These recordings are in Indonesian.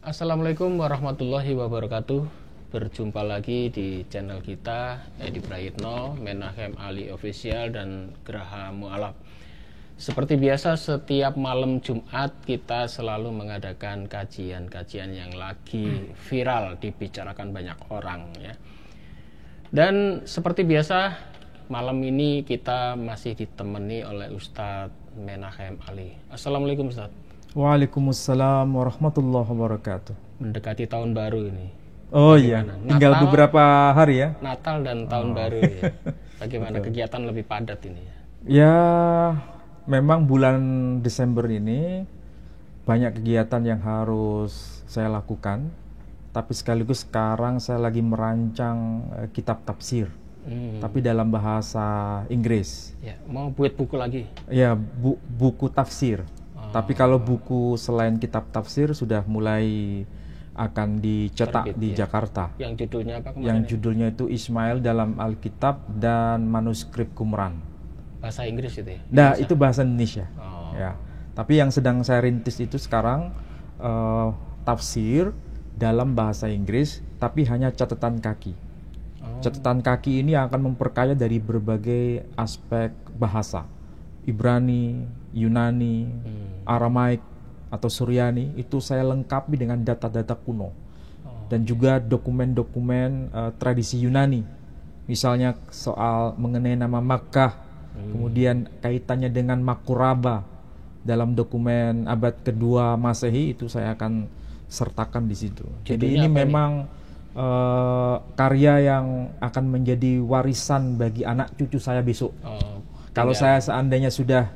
Assalamualaikum warahmatullahi wabarakatuh. Berjumpa lagi di channel kita, Edi Prayitno, Menahem Ali Official dan Geraha Mu'alaf. Seperti biasa, setiap malam Jumat kita selalu mengadakan kajian-kajian yang lagi viral dibicarakan banyak orang ya. Dan seperti biasa, malam ini kita masih ditemani oleh Ustadz Menahem Ali. Assalamualaikum Ustadz. Waalaikumsalam warahmatullahi wabarakatuh. Mendekati tahun baru ini. Oh Bagaimana? iya, tinggal Natal, beberapa hari ya. Natal dan tahun baru ya. Bagaimana kegiatan lebih padat ini ya? Ya, memang bulan Desember ini banyak kegiatan yang harus saya lakukan. Tapi sekaligus sekarang saya lagi merancang kitab tafsir. Tapi dalam bahasa Inggris. Ya, mau buat buku lagi? Ya, buku tafsir. Tapi kalau buku selain kitab tafsir sudah mulai akan dicetak Terbit, di ya. Jakarta. Yang judulnya apa kemarin? Yang judulnya itu Ismail dalam Alkitab dan manuskrip Qumran. Bahasa Inggris itu ya? Nah, itu bahasa Indonesia. Oh. Ya. Tapi yang sedang saya rintis itu sekarang tafsir dalam bahasa Inggris, tapi hanya catatan kaki. Catatan kaki ini akan memperkaya dari berbagai aspek bahasa. Ibrani, Yunani, Aramaik atau Suryani, itu saya lengkapi dengan data-data kuno. Dan juga dokumen-dokumen tradisi Yunani. Misalnya soal mengenai nama Makkah, kemudian kaitannya dengan Makuraba dalam dokumen abad kedua Masehi, itu saya akan sertakan di situ. Jadi ini memang karya yang akan menjadi warisan bagi anak cucu saya besok. Kalau saya seandainya sudah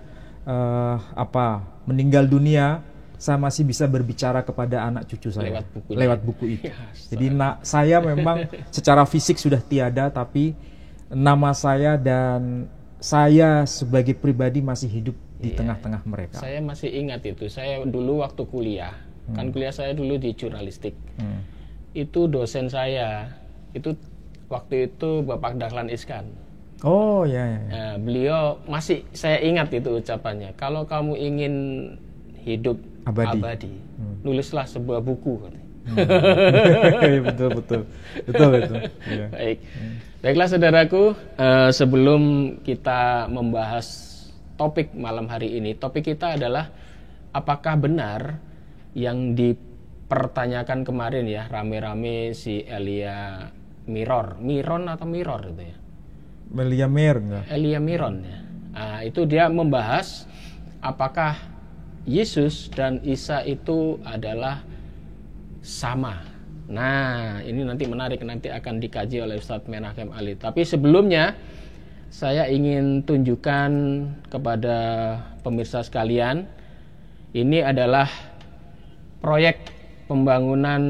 meninggal dunia, saya masih bisa berbicara kepada anak cucu saya lewat buku itu. Jadi saya memang secara fisik sudah tiada, tapi nama saya dan saya sebagai pribadi masih hidup di tengah-tengah mereka. Saya masih ingat itu. Saya dulu waktu kuliah, kan kuliah saya dulu di jurnalistik. Itu dosen saya, itu waktu itu Bapak Dahlan Iskan. Oh ya. Nah, beliau masih saya ingat itu ucapannya. Kalau kamu ingin hidup abadi, nulislah sebuah buku. Betul. Ya. Baik, baiklah saudaraku. Sebelum kita membahas topik malam hari ini, topik kita adalah apakah benar yang dipertanyakan kemarin ya rame-rame si Elia Miron atau Mirror itu ya? Elia Miron ya. Nah, itu dia membahas apakah Yesus dan Isa itu adalah sama. Nah, ini nanti menarik, nanti akan dikaji oleh Ustadz Menahem Ali. Tapi sebelumnya saya ingin tunjukkan kepada pemirsa sekalian, ini adalah proyek pembangunan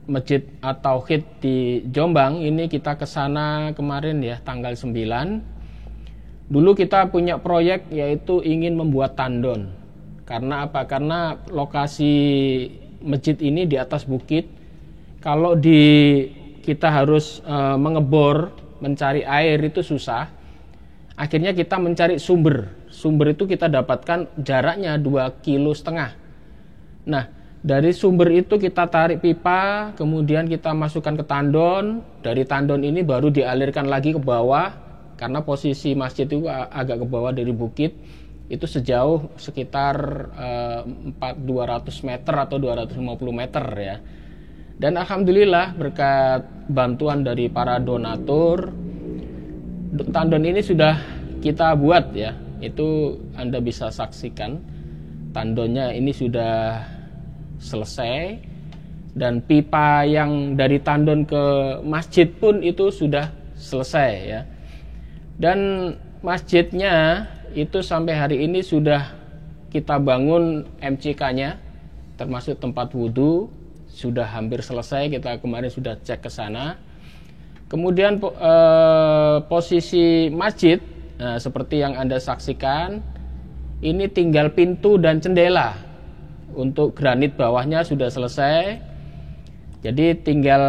Masjid At-Tauhid di Jombang. Ini kita ke sana kemarin ya, tanggal 9. Dulu kita punya proyek yaitu ingin membuat tandon. Karena apa? Karena lokasi masjid ini di atas bukit. Kalau kita harus mengebor, mencari air itu susah. Akhirnya kita mencari sumber. Sumber itu kita dapatkan jaraknya 2,5 kilo. Nah, dari sumber itu kita tarik pipa, kemudian kita masukkan ke tandon. Dari tandon ini baru dialirkan lagi ke bawah, karena posisi masjid itu agak ke bawah dari bukit. Itu sejauh sekitar 200 meter atau 250 meter ya. Dan alhamdulillah berkat bantuan dari para donatur, tandon ini sudah kita buat ya. Itu Anda bisa saksikan, tandonnya ini sudah selesai, dan pipa yang dari tandon ke masjid pun itu sudah selesai ya. Dan masjidnya itu sampai hari ini sudah kita bangun MCK-nya, termasuk tempat wudhu sudah hampir selesai. Kita kemarin sudah cek ke sana. Kemudian posisi masjid, nah, seperti yang Anda saksikan, ini tinggal pintu dan jendela. Untuk granit bawahnya sudah selesai. Jadi tinggal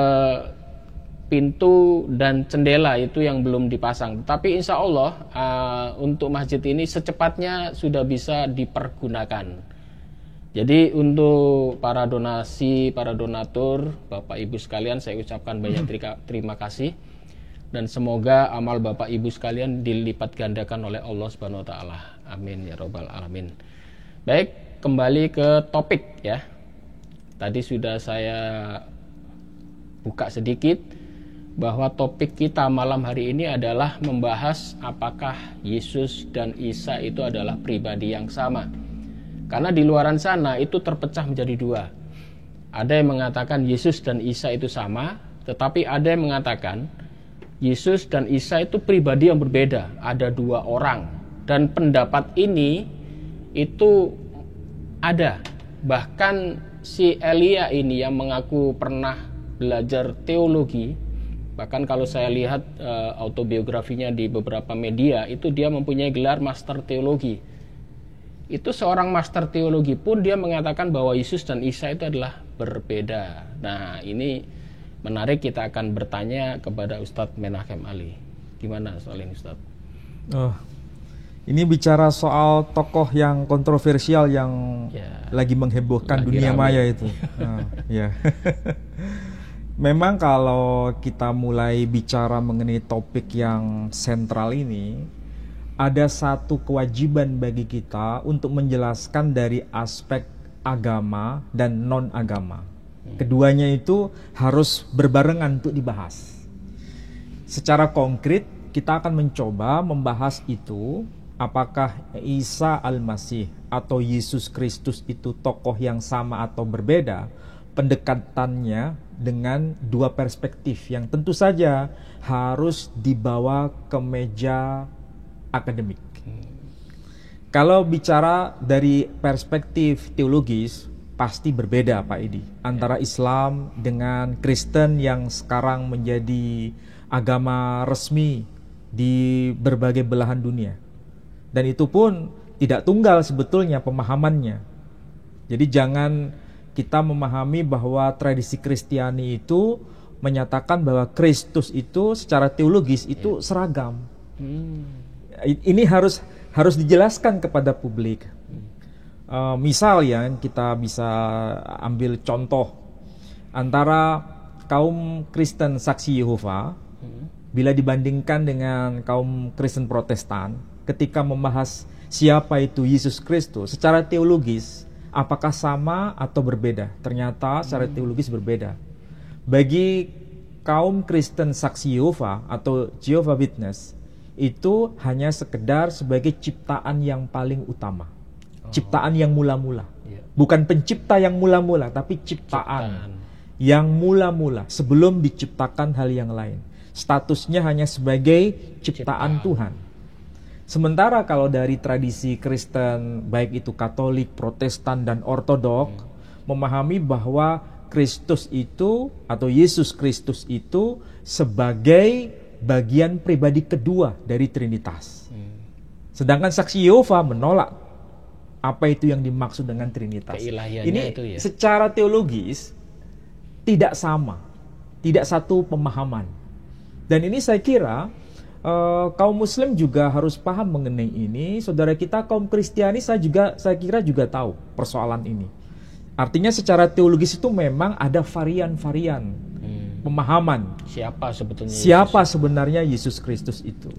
pintu dan jendela itu yang belum dipasang. Tapi insya Allah untuk masjid ini secepatnya sudah bisa dipergunakan. Jadi untuk para donasi, para donatur, Bapak Ibu sekalian, saya ucapkan banyak terima kasih, dan semoga amal Bapak Ibu sekalian dilipat gandakan oleh Allah Subhanahu wa taala. Amin ya robbal alamin. Baik, kembali ke topik ya. Tadi sudah saya buka sedikit bahwa topik kita malam hari ini adalah membahas apakah Yesus dan Isa itu adalah pribadi yang sama. Karena di luaran sana itu terpecah menjadi dua. Ada yang mengatakan Yesus dan Isa itu sama, tetapi ada yang mengatakan Yesus dan Isa itu pribadi yang berbeda, ada dua orang. Dan pendapat ini itu ada. Bahkan si Elia ini yang mengaku pernah belajar teologi, bahkan kalau saya lihat autobiografinya di beberapa media, itu dia mempunyai gelar master teologi. Itu seorang master teologi pun dia mengatakan bahwa Yesus dan Isa itu adalah berbeda. Nah, ini menarik, kita akan bertanya kepada Ustadz Menachem Ali. Gimana soal ini, Ustadz? Ini bicara soal tokoh yang kontroversial yang lagi menghebohkan lagi dunia maya itu. Ya. Memang kalau kita mulai bicara mengenai topik yang sentral ini, ada satu kewajiban bagi kita untuk menjelaskan dari aspek agama dan non-agama. Keduanya itu harus berbarengan untuk dibahas. Secara konkret, kita akan mencoba membahas itu, apakah Isa Al-Masih atau Yesus Kristus itu tokoh yang sama atau berbeda. Pendekatannya dengan dua perspektif yang tentu saja harus dibawa ke meja akademik. Kalau bicara dari perspektif teologis, pasti berbeda Pak Edi, antara Islam dengan Kristen yang sekarang menjadi agama resmi di berbagai belahan dunia. Dan itu pun tidak tunggal sebetulnya pemahamannya. Jadi jangan kita memahami bahwa tradisi Kristiani itu menyatakan bahwa Kristus itu secara teologis itu seragam. Ini harus dijelaskan kepada publik. Misal ya, kita bisa ambil contoh antara kaum Kristen Saksi Yehova bila dibandingkan dengan kaum Kristen Protestan ketika membahas siapa itu Yesus Kristus secara teologis, apakah sama atau berbeda? Ternyata secara teologis berbeda. Bagi kaum Kristen Saksi Yehova atau Jehovah Witness, itu hanya sekedar sebagai ciptaan yang paling utama, ciptaan yang mula-mula, bukan pencipta yang mula-mula, tapi ciptaan yang mula-mula sebelum diciptakan hal yang lain. Statusnya hanya sebagai ciptaan Tuhan. Sementara kalau dari tradisi Kristen, baik itu Katolik, Protestan, dan Ortodok, memahami bahwa Kristus itu atau Yesus Kristus itu sebagai bagian pribadi kedua dari Trinitas. Sedangkan Saksi Yehova menolak apa itu yang dimaksud dengan Trinitas. Ini itu ya? Secara teologis tidak sama, tidak satu pemahaman. Dan ini saya kira kaum Muslim juga harus paham mengenai ini. Saudara kita kaum Kristiani saya kira juga tahu persoalan ini. Artinya secara teologis itu memang ada varian-varian pemahaman siapa sebenarnya Yesus Kristus itu.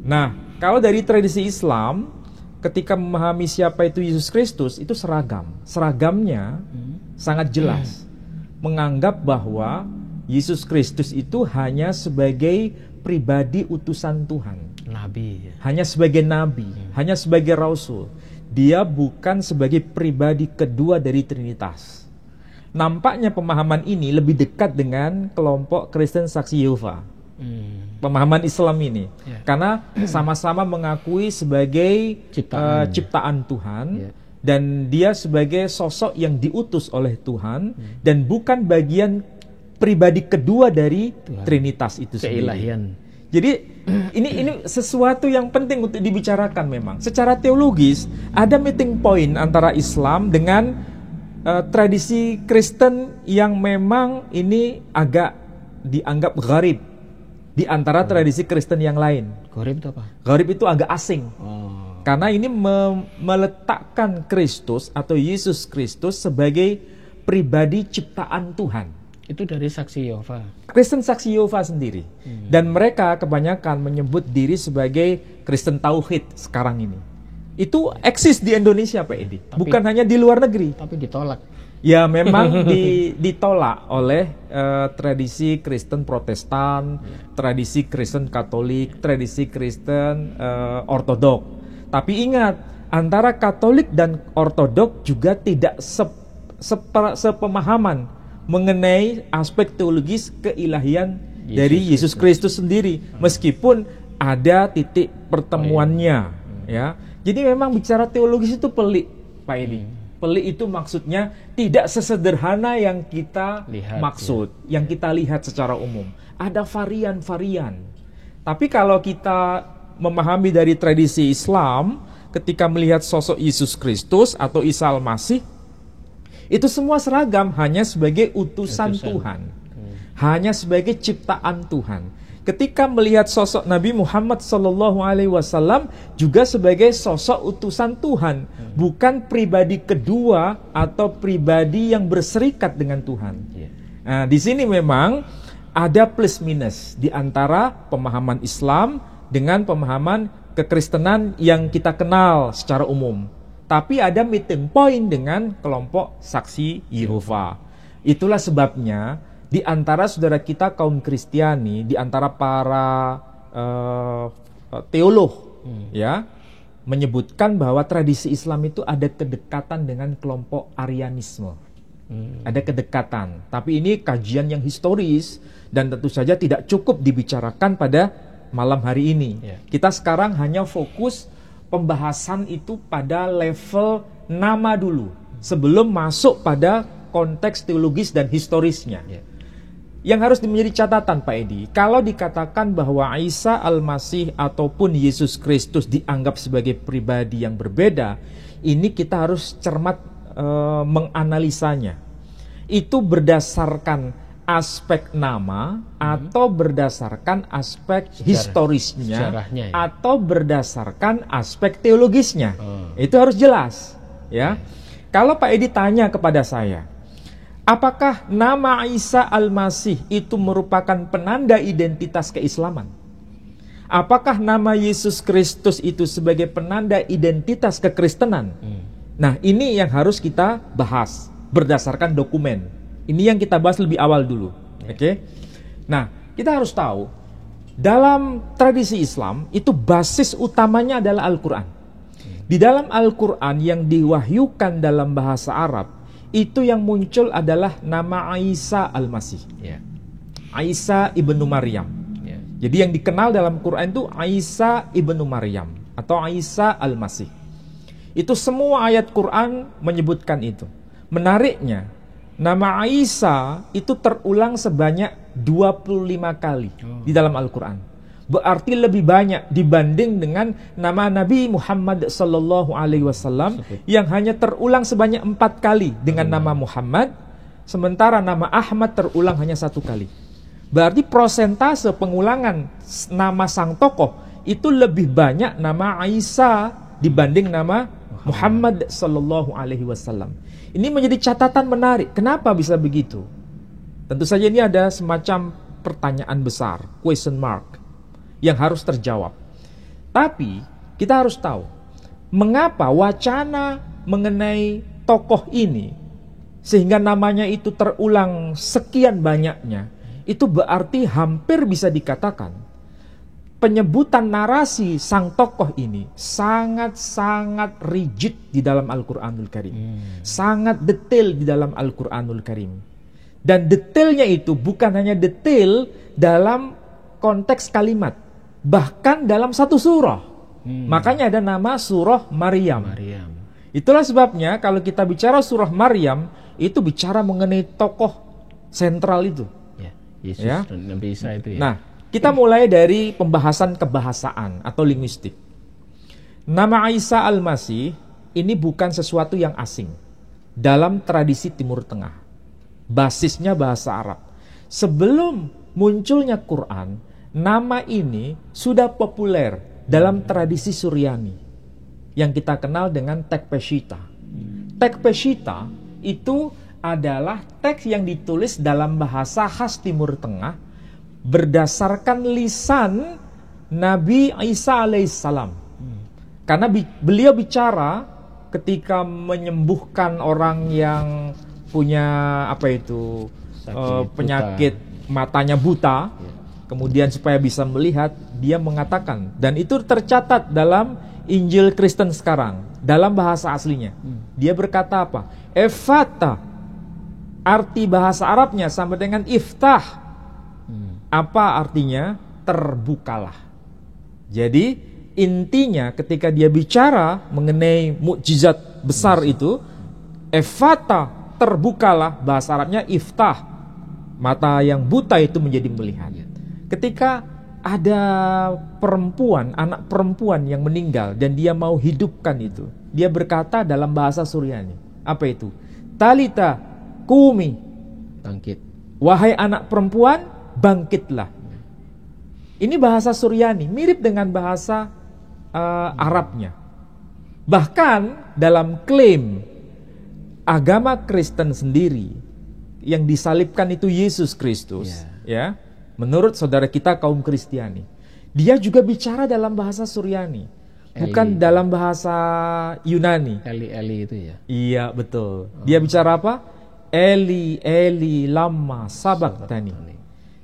Nah, kalau dari tradisi Islam, ketika memahami siapa itu Yesus Kristus, itu seragamnya sangat jelas, menganggap bahwa Yesus Kristus itu hanya sebagai pribadi utusan Tuhan, hanya sebagai nabi, hanya sebagai rasul. Dia bukan sebagai pribadi kedua dari Trinitas. Nampaknya pemahaman ini lebih dekat dengan kelompok Kristen Saksi Yehova. Pemahaman Islam ini. Karena sama-sama mengakui sebagai ciptaan Tuhan. Dan dia sebagai sosok yang diutus oleh Tuhan. Dan bukan bagian pribadi kedua dari Tuhan. Trinitas itu sendiri. Jadi ini sesuatu yang penting untuk dibicarakan memang. Secara teologis ada meeting point antara Islam dengan tradisi Kristen yang memang ini agak dianggap gharib di antara tradisi Kristen yang lain. Gharib itu apa? Gharib itu agak asing. Karena ini meletakkan Kristus atau Yesus Kristus sebagai pribadi ciptaan Tuhan. Itu dari saksi Yehova. Kristen saksi Yehova sendiri. Dan mereka kebanyakan menyebut diri sebagai Kristen Tauhid sekarang ini. Itu eksis di Indonesia, Pak Edi. Bukan hanya di luar negeri. Tapi ditolak. Ya memang ditolak oleh tradisi Kristen Protestan, tradisi Kristen Katolik, tradisi Kristen Ortodok. Tapi ingat, antara Katolik dan Ortodok juga tidak sepemahaman mengenai aspek teologis keilahian dari Yesus Kristus sendiri, meskipun ada titik pertemuannya. Ya, jadi memang bicara teologis itu pelik, Pak Edi. Pelik itu maksudnya tidak sesederhana yang kita maksud, yang kita lihat secara umum. Ada varian-varian. Tapi kalau kita memahami dari tradisi Islam, ketika melihat sosok Yesus Kristus atau Isa Al-Masih, itu semua seragam, hanya sebagai utusan Tuhan, hanya sebagai ciptaan Tuhan. Ketika melihat sosok Nabi Muhammad SAW juga sebagai sosok utusan Tuhan, bukan pribadi kedua atau pribadi yang berserikat dengan Tuhan. Nah, di sini memang ada plus minus di antara pemahaman Islam dengan pemahaman kekristenan yang kita kenal secara umum. Tapi ada meeting point dengan kelompok saksi Yehova. Itulah sebabnya di antara saudara kita kaum Kristiani, di antara para teolog, ya, menyebutkan bahwa tradisi Islam itu ada kedekatan dengan kelompok Arianisme. Ada kedekatan. Tapi ini kajian yang historis dan tentu saja tidak cukup dibicarakan pada malam hari ini. Kita sekarang hanya fokus pembahasan itu pada level nama dulu, sebelum masuk pada konteks teologis dan historisnya. Yang harus menjadi catatan, Pak Edi, kalau dikatakan bahwa Isa Al-Masih ataupun Yesus Kristus dianggap sebagai pribadi yang berbeda, ini kita harus cermat menganalisanya. Itu berdasarkan aspek nama atau berdasarkan aspek historisnya atau berdasarkan aspek teologisnya. Itu harus jelas, ya. Kalau Pak Edi tanya kepada saya, apakah nama Isa Al-Masih itu merupakan penanda identitas keislaman? Apakah nama Yesus Kristus itu sebagai penanda identitas kekristenan? Nah, ini yang harus kita bahas berdasarkan dokumen. Ini yang kita bahas lebih awal dulu. Oke? Nah, kita harus tahu, dalam tradisi Islam, itu basis utamanya adalah Al-Quran. Di dalam Al-Quran yang diwahyukan dalam bahasa Arab, itu yang muncul adalah nama Isa Al-Masih. Isa ibnu Maryam. Jadi yang dikenal dalam Quran itu Isa ibnu Maryam atau Isa Al-Masih. Itu semua ayat Quran menyebutkan itu. Menariknya, nama Isa itu terulang sebanyak 25 kali di dalam Al-Quran. Berarti lebih banyak dibanding dengan nama Nabi Muhammad SAW yang hanya terulang sebanyak 4 kali dengan nama Muhammad, sementara nama Ahmad terulang hanya 1 kali. Berarti prosentase pengulangan nama sang tokoh itu lebih banyak nama Isa dibanding nama Muhammad SAW. Ini menjadi catatan menarik. Kenapa bisa begitu? Tentu saja ini ada semacam pertanyaan besar, question mark, yang harus terjawab. Tapi kita harus tahu, mengapa wacana mengenai tokoh ini sehingga namanya itu terulang sekian banyaknya, itu berarti hampir bisa dikatakan penyebutan narasi sang tokoh ini sangat-sangat rigid di dalam Al-Quranul Karim. Sangat detail di dalam Al-Quranul Karim. Dan detailnya itu bukan hanya detail dalam konteks kalimat, bahkan dalam satu surah. Makanya ada nama surah Maryam. Itulah sebabnya kalau kita bicara surah Maryam, itu bicara mengenai tokoh sentral itu. Yesus dan Nabi Isa itu ya. Nah, kita mulai dari pembahasan kebahasaan atau linguistik. Nama Isa Al-Masih ini bukan sesuatu yang asing dalam tradisi Timur Tengah. Basisnya bahasa Arab. Sebelum munculnya Quran, nama ini sudah populer dalam tradisi Suryani. yang kita kenal dengan teks Peshitta. Teks Peshitta itu adalah teks yang ditulis dalam bahasa khas Timur Tengah berdasarkan lisan Nabi Isa alaihissalam. Karena beliau bicara ketika menyembuhkan orang yang punya penyakit matanya buta, kemudian supaya bisa melihat, dia mengatakan, dan itu tercatat dalam Injil Kristen sekarang dalam bahasa aslinya. Dia berkata apa? Efata, arti bahasa Arabnya sama dengan iftah. Apa artinya? Terbukalah. Jadi intinya ketika dia bicara mengenai mukjizat besar itu, efata, terbukalah, bahasa Arabnya iftah. Mata yang buta itu menjadi melihat. Ketika ada perempuan, anak perempuan yang meninggal dan dia mau hidupkan itu, dia berkata dalam bahasa Suryani. Apa itu? Talita kumi. Bangkit. Wahai anak perempuan, bangkitlah. Ini bahasa Suryani, mirip dengan bahasa Arabnya. Bahkan dalam klaim agama Kristen sendiri yang disalibkan itu Yesus Kristus, ya. Menurut saudara kita kaum Kristiani, dia juga bicara dalam bahasa Suryani, bukan dalam bahasa Yunani. Eli itu ya. Iya, betul. Dia bicara apa? Eli Eli lama sabaqtani.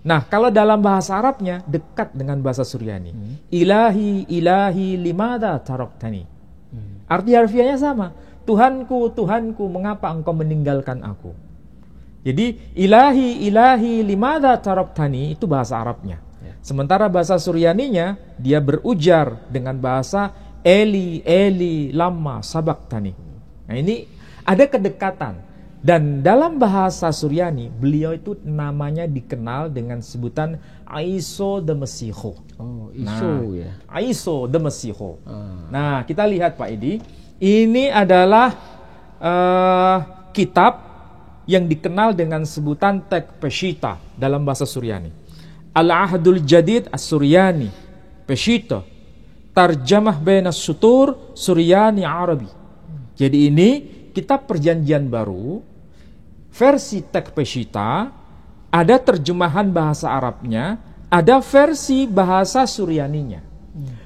Nah, kalau dalam bahasa Arabnya dekat dengan bahasa Suryani. Ilahi ilahi limada taraktani. Arti harfiahnya sama. Tuhanku, Tuhanku, mengapa engkau meninggalkan aku? Jadi ilahi ilahi limada taraktani itu bahasa Arabnya. Sementara bahasa Suryaninya dia berujar dengan bahasa Eli Eli lama sabaqtani. Nah, ini ada kedekatan. Dan dalam bahasa Suryani, beliau itu namanya dikenal dengan sebutan Aiso de Mesiho. Oh, Iso ya. Aiso de Mesiho. Nah, kita lihat Pak Edi, ini adalah kitab yang dikenal dengan sebutan teks Peshitta dalam bahasa Suryani. Al-Ahdul Jadid As-Suryani Peshitta Tarjamah Baina Sutur Suryani Arabi. Jadi ini kitab perjanjian baru versi teks Peshitta, ada terjemahan bahasa Arabnya, ada versi bahasa Suryaninya.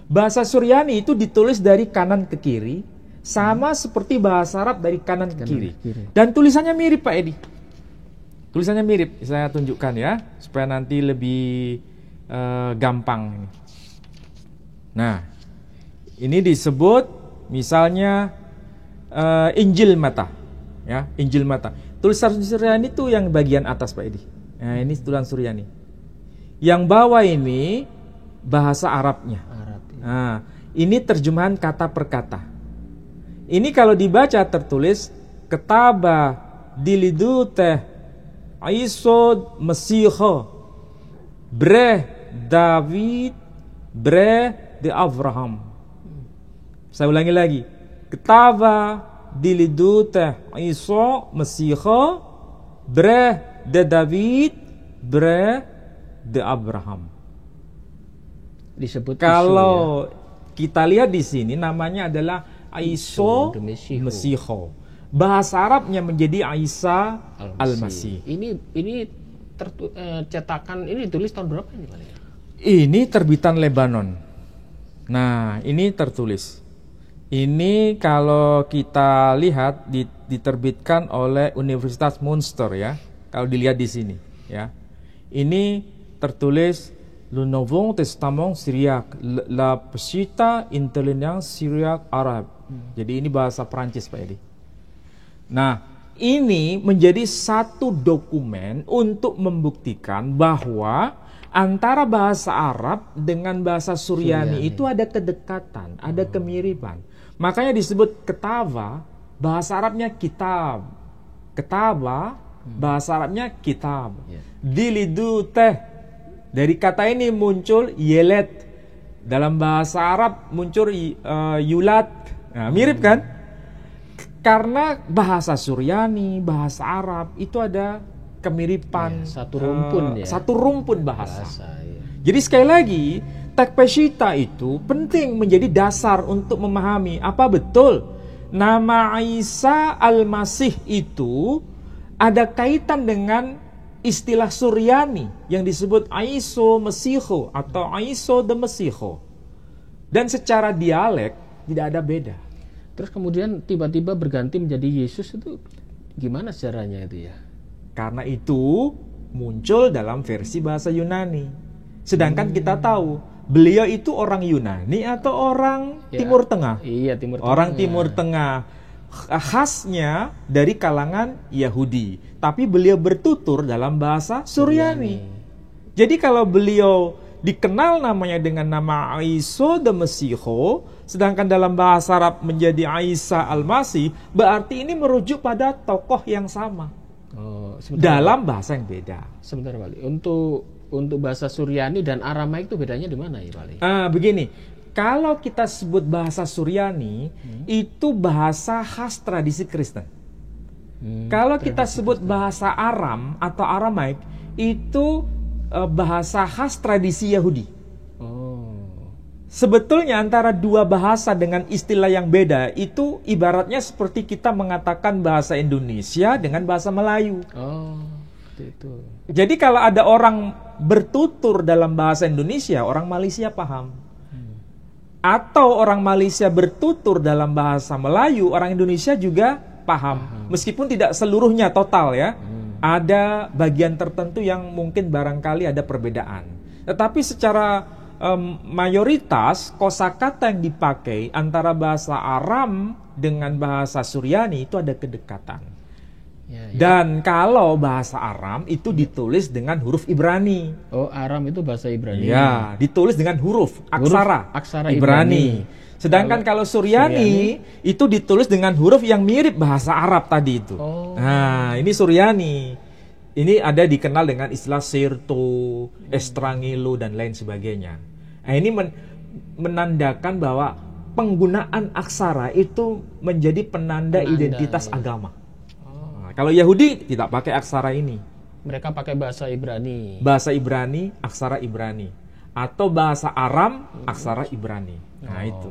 Bahasa Suryani itu ditulis dari kanan ke kiri, sama seperti bahasa Arab dari kanan ke kiri. Dan tulisannya mirip Pak Edi. Tulisannya mirip, saya tunjukkan ya, supaya nanti lebih gampang. Nah, ini disebut misalnya Injil Mata, ya, Injil Mata. Tulisan Suryani itu yang bagian atas Pak Edi. Nah, ini tulisan Suryani. Yang bawah ini bahasa Arabnya. Nah, ini terjemahan kata per kata. Ini kalau dibaca tertulis ketaba dilidute Aiso Mesiho bre David bre de Abraham. Saya ulangi lagi. Ketaba dilidute Aiso Mesiho bre de David bre de Abraham. Disebut kalau ya. Kita lihat di sini namanya adalah Aiso Mesiho. Bahasa Arabnya menjadi Isa Al-Masih. Ini cetakan ini ditulis tahun berapa ini Pak? Ini terbitan Lebanon. Nah, ini tertulis. Ini kalau kita lihat diterbitkan oleh Universitas Münster ya. Kalau dilihat di sini ya. Ini tertulis Le Nouveau Testament Syriaque, la Peshitta Intelligence Syriaque Arabe. Jadi ini bahasa Perancis Pak Edi. Nah, ini menjadi satu dokumen untuk membuktikan bahwa antara bahasa Arab dengan bahasa Suryani itu ada kedekatan, ada kemiripan. Makanya disebut ketava, bahasa Arabnya kitab. Ketava, bahasa Arabnya kitab. Dilidu teh, dari kata ini muncul yelet. Dalam bahasa Arab muncul yulat. Nah, mirip kan? Karena bahasa Suryani, bahasa Arab itu ada kemiripan, satu rumpun ya. Satu rumpun bahasa. Ya. Jadi sekali lagi teks Peshitta itu penting menjadi dasar untuk memahami apa betul nama Isa Al-Masih itu ada kaitan dengan istilah Suryani yang disebut Aiso Mesiho atau Aiso de Mesiho. Dan secara dialek tidak ada beda. Terus kemudian tiba-tiba berganti menjadi Yesus itu gimana sejarahnya itu ya? Karena itu muncul dalam versi bahasa Yunani. Sedangkan kita tahu beliau itu orang Yunani atau orang Timur Tengah? Iya, Timur Tengah. Orang Timur Tengah. Khasnya dari kalangan Yahudi. Tapi beliau bertutur dalam bahasa Suryani. Jadi kalau beliau dikenal namanya dengan nama Aiso de Mesiho, sedangkan dalam bahasa Arab menjadi Isa Al-Masih, berarti ini merujuk pada tokoh yang sama. Dalam bahasa yang beda. Sebentar, Wali. Untuk bahasa Suryani dan Aramaik itu bedanya di mana ya, Wali? Begini, kalau kita sebut bahasa Suryani, itu bahasa khas tradisi Kristen. Kalau kita sebut bahasa Aram atau Aramaik, itu bahasa khas tradisi Yahudi. Sebetulnya antara dua bahasa dengan istilah yang beda itu ibaratnya seperti kita mengatakan bahasa Indonesia dengan bahasa Melayu. Itu. Jadi kalau ada orang bertutur dalam bahasa Indonesia, orang Malaysia paham. Atau orang Malaysia bertutur dalam bahasa Melayu, orang Indonesia juga paham. Meskipun tidak seluruhnya total ya. Ada bagian tertentu yang mungkin barangkali ada perbedaan. Tetapi secara mayoritas kosakata yang dipakai antara bahasa Aram dengan bahasa Suryani itu ada kedekatan. Dan kalau bahasa Aram itu ditulis dengan huruf Ibrani. Aram itu bahasa Ibrani. Ya, ditulis dengan huruf aksara Ibrani. Sedangkan kalau Suryani itu ditulis dengan huruf yang mirip bahasa Arab tadi itu. Nah, ini Suryani. Ini ada dikenal dengan istilah Sirto, Estrangilo, dan lain sebagainya. Nah, ini menandakan bahwa penggunaan aksara itu menjadi penanda identitas agama. Nah, kalau Yahudi tidak pakai aksara ini. Mereka pakai bahasa Ibrani. Bahasa Ibrani, aksara Ibrani. Atau bahasa Aram, aksara Ibrani. Nah, itu.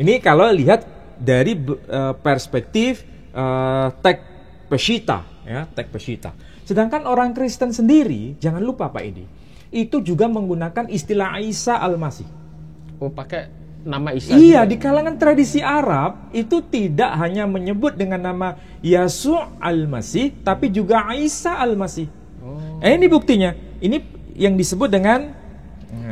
Ini kalau lihat dari perspektif teks Peshitta, ya, teks Peshitta. Sedangkan orang Kristen sendiri, jangan lupa Pak Edi, itu juga menggunakan istilah Isa Al-Masih. Pakai nama Isa. Iya, juga. di kalangan tradisi Arab itu tidak hanya menyebut dengan nama Yasu'a Al-Masih, tapi juga Isa Al-Masih. Ini buktinya. Ini yang disebut dengan,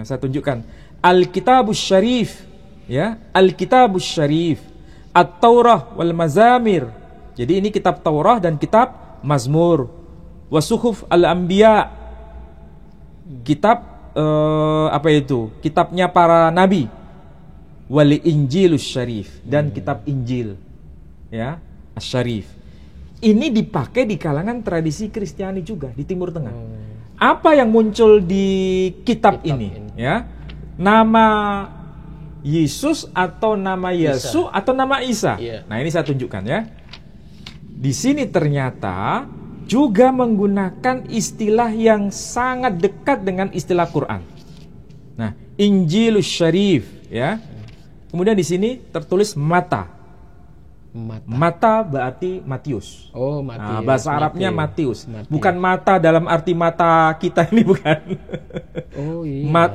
saya tunjukkan, Al-Kitabus Syarif, ya, Al-Kitabus Syarif, At-Taurah wal Mazamir. Jadi ini kitab Taurah dan kitab Mazmur. Wasuhuf Al-Anbiya, kitab apa itu? Kitabnya para nabi. Wal Injilus Syarif, dan kitab Injil, ya, Asy-Syarif. Ini dipakai di kalangan tradisi Kristiani juga di Timur Tengah. Apa yang muncul di kitab ini? Ya, nama Yesus atau nama Yesus atau nama Isa. Nah, ini saya tunjukkan ya. Di sini ternyata juga menggunakan istilah yang sangat dekat dengan istilah Quran. Nah, Injilus Syarif, ya. Kemudian di sini tertulis mata. Mata berarti Matius. Matius. Nah, bahasa Arabnya Matius. Bukan mata dalam arti mata kita ini, bukan.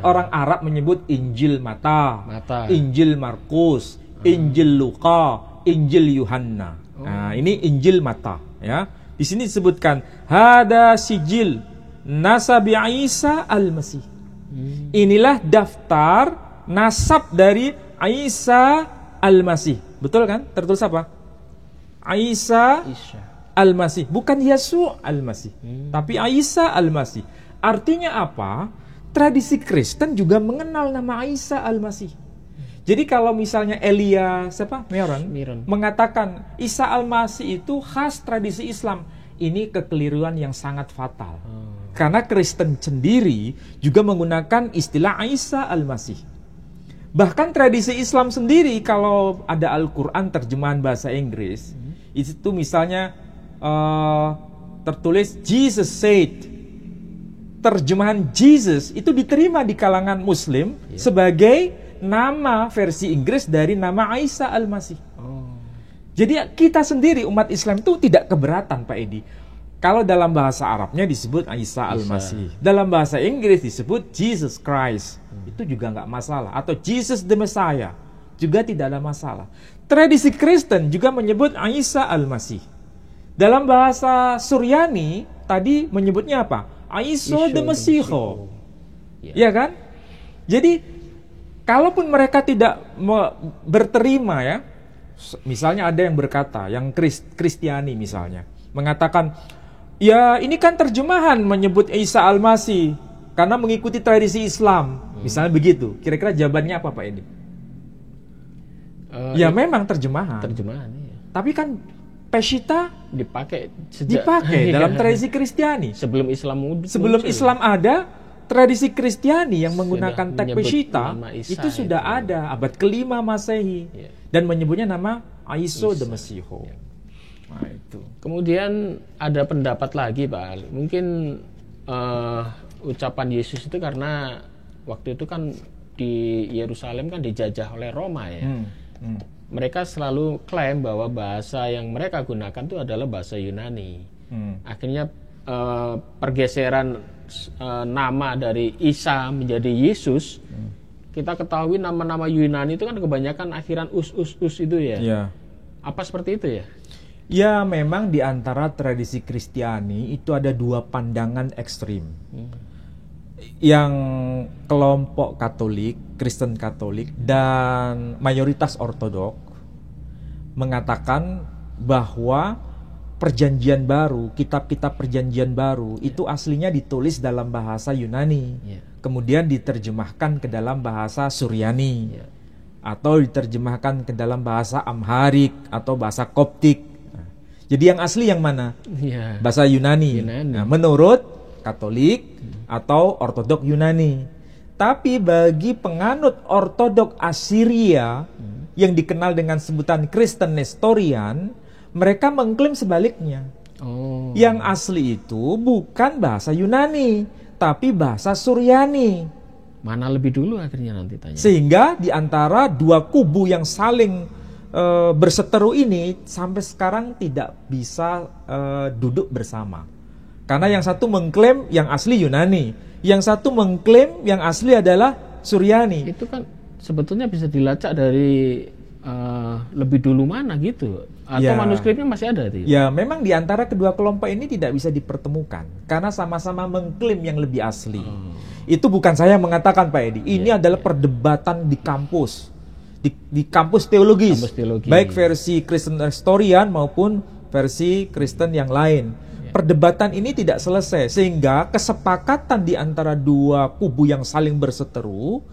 Orang Arab menyebut Injil mata. Injil Markus, Injil Luka, Injil Yuhanna. Nah, ini Injil mata, ya. Di sini disebutkan hada sijil nasabi Isa Al-Masih. Inilah daftar nasab dari Isa Al-Masih. Betul kan? Tertulis apa? Isa Al-Masih, bukan Yesus Al-Masih, tapi Isa Al-Masih. Artinya apa? Tradisi Kristen juga mengenal nama Isa Al-Masih. Jadi kalau misalnya Elia Miron mengatakan Isa Al-Masih itu khas tradisi Islam, ini kekeliruan yang sangat fatal. Karena Kristen sendiri juga menggunakan istilah Isa Al-Masih. Bahkan tradisi Islam sendiri kalau ada Al-Quran terjemahan bahasa Inggris, itu misalnya tertulis Jesus said. terjemahan Jesus itu diterima di kalangan Muslim sebagai nama versi Inggris dari nama Isa Al-Masih. Jadi kita sendiri umat Islam itu tidak keberatan, Pak Edi. Kalau dalam bahasa Arabnya disebut Isa Al-Masih, dalam bahasa Inggris disebut Jesus Christ, itu juga nggak masalah. Atau Jesus the Messiah, juga tidak ada masalah. Tradisi Kristen juga menyebut Isa Al-Masih. Dalam bahasa Suryani tadi menyebutnya apa? Isa the Mesiho. Ya kan? Jadi kalaupun mereka tidak berterima ya, misalnya ada yang berkata, yang Kristiani misalnya, mengatakan, ya ini kan terjemahan menyebut Isa Al-Masih karena mengikuti tradisi Islam. Misalnya begitu. Kira-kira jawabannya apa, Pak Edi? Ya memang terjemahan. Iya. Tapi kan Peshitta dipakai dalam tradisi Kristiani. Sebelum Islam ada, tradisi Kristiani yang menggunakan teks Peshitta itu sudah ada abad ke-5 Masehi dan menyebutnya nama Isa the Mesiho. Nah, itu. Kemudian ada pendapat lagi, Pak. Mungkin ucapan Yesus itu karena waktu itu kan di Yerusalem kan dijajah oleh Roma ya. Mereka selalu klaim bahwa bahasa yang mereka gunakan itu adalah bahasa Yunani. Akhirnya pergeseran nama dari Isa menjadi Yesus. Kita ketahui nama-nama Yunani itu kan kebanyakan akhiran us itu ya. Apa seperti itu ya? Ya, memang di antara tradisi Kristiani itu ada dua pandangan ekstrim. Yang kelompok Katolik, Kristen Katolik, dan mayoritas Ortodok mengatakan bahwa Perjanjian Baru, kitab-kitab Perjanjian Baru itu aslinya ditulis dalam bahasa Yunani, kemudian diterjemahkan ke dalam bahasa Suryani, atau diterjemahkan ke dalam bahasa Amharik atau bahasa Koptik. Jadi yang asli yang mana? Bahasa Yunani. Nah, menurut Katolik atau Ortodok Yunani. Tapi bagi penganut Ortodok Assyria yang dikenal dengan sebutan Kristen Nestorian, mereka mengklaim sebaliknya. Yang asli itu bukan bahasa Yunani, tapi bahasa Suryani. Mana lebih dulu akhirnya nanti tanya. Sehingga di antara dua kubu yang saling berseteru ini sampai sekarang tidak bisa duduk bersama. Karena yang satu mengklaim yang asli Yunani, yang satu mengklaim yang asli adalah Suryani. Itu kan sebetulnya bisa dilacak dari lebih dulu mana gitu. Atau manuskripnya masih ada itu? Ya, memang di antara kedua kelompok ini tidak bisa dipertemukan karena sama-sama mengklaim yang lebih asli. Itu bukan saya mengatakan, Pak Edi. Ini adalah perdebatan di kampus. Di kampus teologis. Baik versi Kristen Nestorian maupun versi Kristen yang lain. Perdebatan ini tidak selesai sehingga kesepakatan di antara dua kubu yang saling berseteru,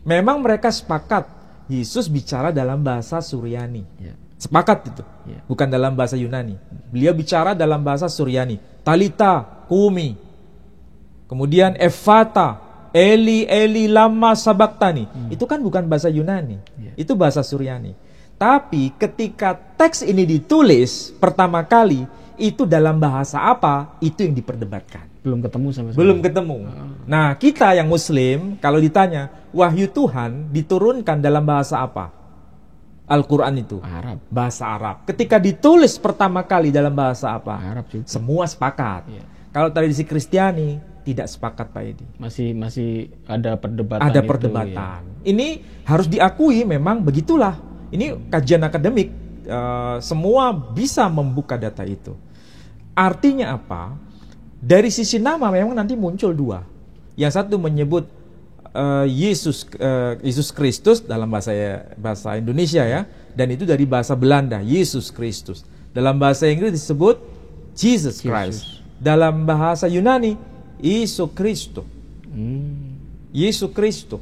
memang mereka sepakat Yesus bicara dalam bahasa Suryani. Sepakat itu, bukan dalam bahasa Yunani. Beliau bicara dalam bahasa Suryani. Talita kumi. Kemudian Efata, Eli Eli lama sabaktani. Itu kan bukan bahasa Yunani. Itu bahasa Suryani. Tapi ketika teks ini ditulis pertama kali, itu dalam bahasa apa? Itu yang diperdebatkan. Belum ketemu sama sekali. Belum ketemu. Nah, kita yang Muslim kalau ditanya, wahyu Tuhan diturunkan dalam bahasa apa? Al-Quran itu Arab. Bahasa Arab. Ketika ditulis pertama kali dalam bahasa apa? Arab juga. Semua sepakat. Kalau tradisi Kristiani tidak sepakat, Pak Edi. Masih ada perdebatan. Ada perdebatan. Ini harus diakui memang begitulah. Ini kajian akademik. Semua bisa membuka data itu. Artinya apa? Dari sisi nama memang nanti muncul dua. Yang satu menyebut Yesus Kristus dalam bahasa Indonesia ya, dan itu dari bahasa Belanda Yesus Kristus. Dalam bahasa Inggris disebut Jesus Christ. Dalam bahasa Yunani Isu Kristo. Yesus Kristus.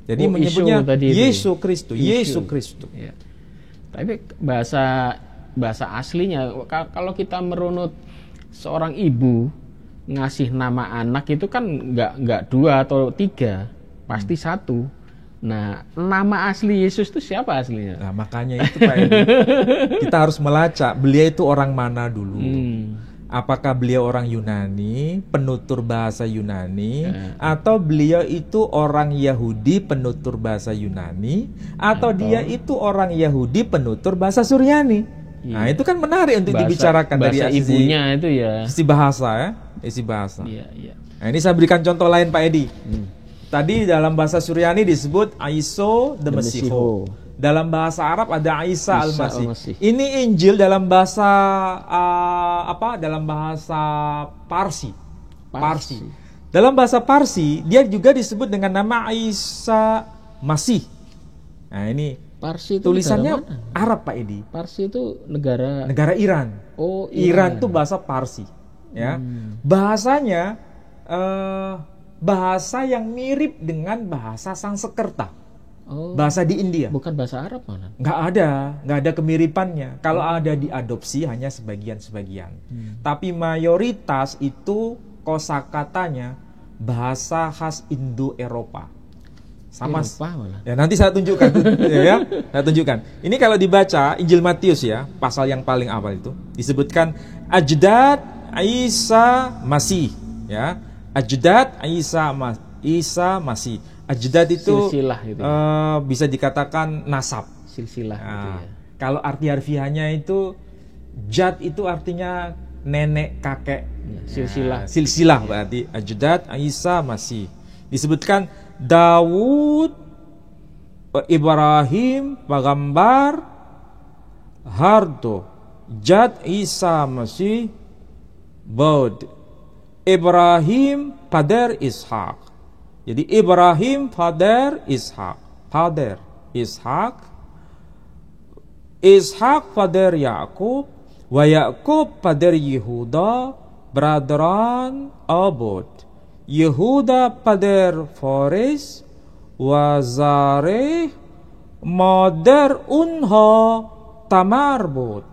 Jadi menyebutnya Yesus Kristus. Yesus Kristus. Ya. Tapi bahasa aslinya kalau kita merunut seorang ibu ngasih nama anak itu kan nggak 2 atau 3, pasti 1. Nah, nama asli Yesus itu siapa aslinya? Nah, makanya itu Pak Edi. Kita harus melacak beliau itu orang mana dulu. Apakah beliau orang Yunani, penutur bahasa Yunani, atau beliau itu orang Yahudi penutur bahasa Yunani, atau dia itu orang Yahudi penutur bahasa Suryani? Nah, itu kan menarik untuk dibicarakan dari ibunya itu ya. Sisi bahasa ya, isi bahasa. Iya, iya. Nah, ini saya berikan contoh lain Pak Edi. Tadi dalam bahasa Suryani disebut Aiso the Mesiho. Dalam bahasa Arab ada Isa al-Masih. Ini Injil dalam bahasa dalam bahasa Parsi. Dalam bahasa Parsi dia juga disebut dengan nama Isa Masih. Nah, ini Parsi itu tulisannya Arab Pak Edi. Parsi itu negara Iran. Oh, Iran itu bahasa Parsi, ya. Bahasanya bahasa yang mirip dengan bahasa Sanskerta. Bahasa di India. Bukan bahasa Arab mana? Nggak ada kemiripannya. Kalau ada diadopsi hanya sebagian-sebagian. Tapi mayoritas itu kosakatanya bahasa khas Indo-Eropa. Sama. Ya, nanti saya tunjukkan. ya, saya tunjukkan. Ini kalau dibaca Injil Matius ya, pasal yang paling awal itu disebutkan Ajdad Isa Masih, ya. Ajdad Isa Masih. Ajdad itu silsilah gitu ya. Bisa dikatakan nasab. Silsilah gitu ya. Kalau arti harfiahnya itu jad itu artinya nenek kakek. Silsilah. Silsilah berarti Ajdad Isa Masih. Disebutkan Daud, Ibrahim, Pagambar, Hardo, Jad Isa Masih, Baud, Ibrahim, Pader Ishak. Jadi Ibrahim, Pader Ishak, Ishak, Pader Yakub, wa Yakub, Pader Yehuda, bradran Abod. Yehuda Pader Fares, wa Zareh, Mader Unha, Tamarbot.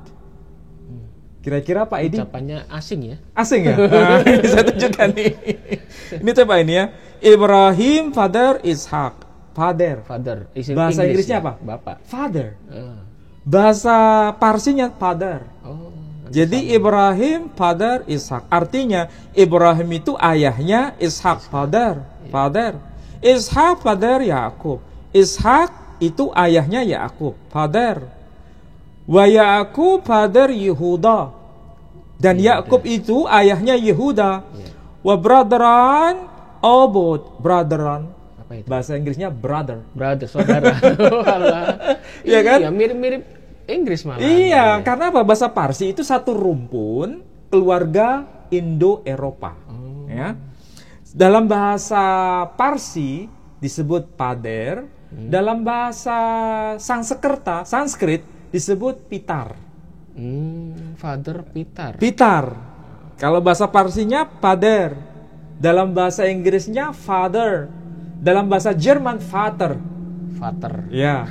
Kira-kira Pak Edi? Ucapannya asing ya? Asing ya? Nah, ini saya tunjukkan nih. Ini coba ini ya. Ibrahim, Father, Ishak. Father. Bahasa Inggrisnya apa? Bapak. Father. Bahasa Parsinya father. Jadi sama. Ibrahim, Father, Ishak. Artinya Ibrahim itu ayahnya, Ishak father. Ishak father Yakub. Ishak itu ayahnya Yakub, father. Wa Yakub father Yehuda. Dan Yakub itu ayahnya Yehuda. Wa brotheran Obot, brotheran. Bahasa Inggrisnya brother, saudara. Iya kan? Iya, mirip-mirip Inggris malah. Iya, karena apa? Bahasa Parsi itu satu rumpun keluarga Indo-Eropa. Ya. Dalam bahasa Parsi disebut pader, dalam bahasa Sanskrit disebut pitar. Father Pitar. Kalau bahasa Parsinya pader. Dalam bahasa Inggrisnya father. Dalam bahasa Jerman vater. Ya.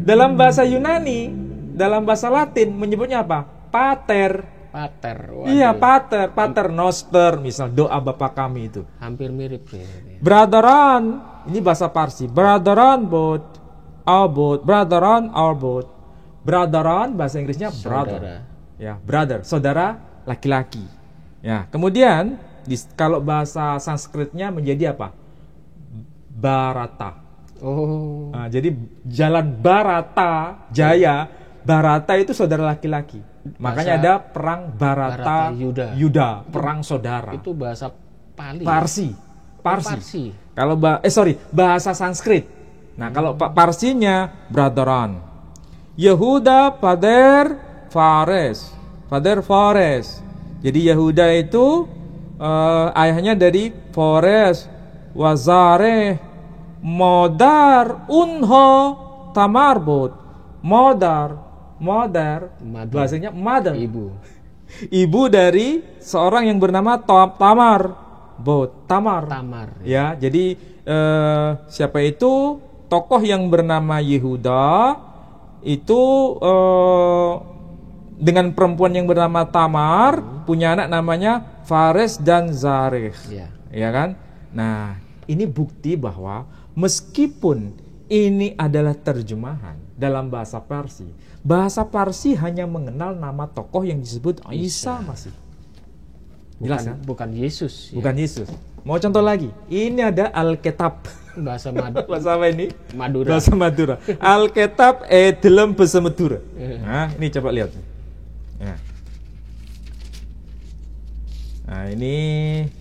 Dalam bahasa Yunani, dalam bahasa Latin menyebutnya apa? Pater. Waduh. Iya, pater noster, misal doa Bapa kami itu. Hampir mirip ya. Brotheran, ini bahasa Parsi. Brotheran bot, abot, brotheran arbot. Brotheran bahasa Inggrisnya brother. Saudara. Ya, brother, saudara laki-laki. Ya, kemudian kalau bahasa Sanskritnya menjadi apa? Barata. Nah, jadi jalan Barata Jaya, Barata itu saudara laki-laki. Makanya ada perang Barata Yuda, perang saudara. Itu bahasa Pali. Parsi. Kalau bahasa Sanskrit. Nah, kalau Parsinya brotheran. Yehuda Pader Fares. Jadi Yehuda itu ayahnya dari Fares, Wazare, Modar, Unha, Tamarbot. Modar, bahasanya mother. Ibu dari seorang yang bernama Tamar. Ya, jadi siapa itu? Tokoh yang bernama Yehuda itu dengan perempuan yang bernama Tamar punya anak namanya Fares dan Zareh. Ya kan? Nah, ini bukti bahwa meskipun ini adalah terjemahan dalam bahasa Parsi hanya mengenal nama tokoh yang disebut Isa Masih. Jelas kan? Bukan Yesus. Bukan Yesus. Mau contoh lagi? Ini ada Alkitab. Bahasa Bahasa apa ini? Madura. Bahasa Madura. Alkitab dalam bahasa Madura. Nah, ini coba lihat. Nah, ini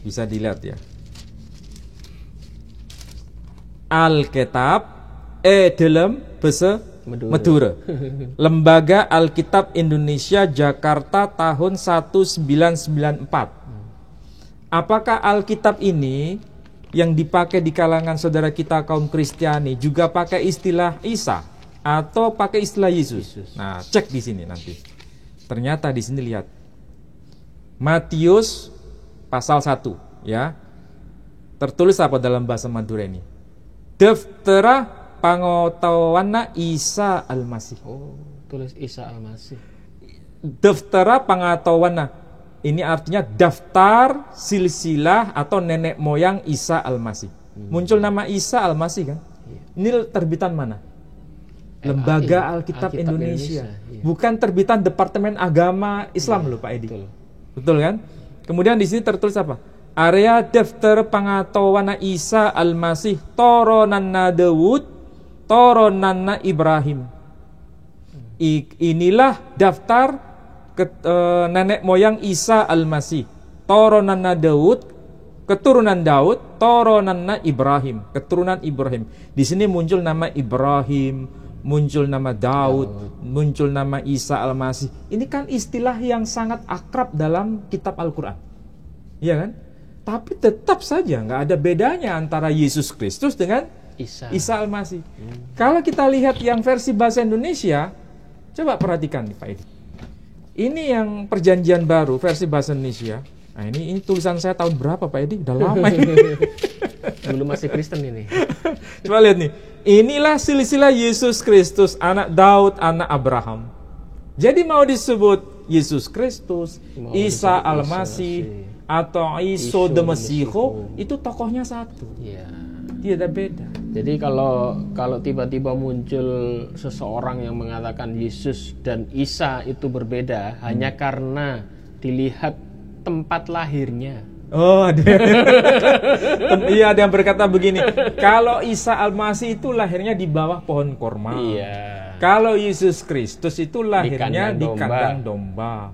bisa dilihat ya. Alkitab dalam bahasa Madura. Lembaga Alkitab Indonesia Jakarta tahun 1994. Apakah Alkitab ini yang dipakai di kalangan saudara kita kaum Kristiani juga pakai istilah Isa atau pakai istilah Yesus? Nah, cek di sini nanti. Ternyata di sini lihat. Matius pasal 1 ya. Tertulis apa dalam bahasa Madura ini? Daftara pangotawana Isa Almasih. Oh, tulis Isa Almasih. Daftara pangatawana. Ini artinya daftar silsilah atau nenek moyang Isa Almasih. Muncul nama Isa Almasih kan? Ini terbitan mana? Lembaga Alkitab Indonesia. Bukan terbitan Departemen Agama Islam loh Pak Edi. Betul kan? Kemudian di sini tertulis apa? Area daftar pangatawana Isa Almasih toronanna Dawud toronanna Ibrahim. Inilah daftar nenek moyang Isa Almasih, toronanna Daud, keturunan Daud, toronanna Ibrahim, keturunan Ibrahim. Di sini muncul nama Ibrahim, muncul nama Daud, muncul nama Isa Almasih. Ini kan istilah yang sangat akrab dalam kitab Al-Quran, iya kan? Tapi tetap saja nggak ada bedanya antara Yesus Kristus dengan Isa Almasih. Kalau kita lihat yang versi bahasa Indonesia, coba perhatikan nih Pak Edi. Ini yang perjanjian baru versi bahasa Indonesia. Nah ini tulisan saya tahun berapa Pak Edi? Udah lama ini. Dulu masih Kristen ini. Coba lihat nih. Inilah silsilah Yesus Kristus, anak Daud, anak Abraham. Jadi mau disebut Yesus Kristus, Isa Almasih, atau Iso de Mesiho, itu tokohnya satu. Iya. Tidak beda. Jadi kalau tiba-tiba muncul seseorang yang mengatakan Yesus dan Isa itu berbeda hanya karena dilihat tempat lahirnya. Oh, ada. Iya, ada yang berkata begini, kalau Isa Almasih itu lahirnya di bawah pohon korma. Iya. Kalau Yesus Kristus itu lahirnya di kandang domba.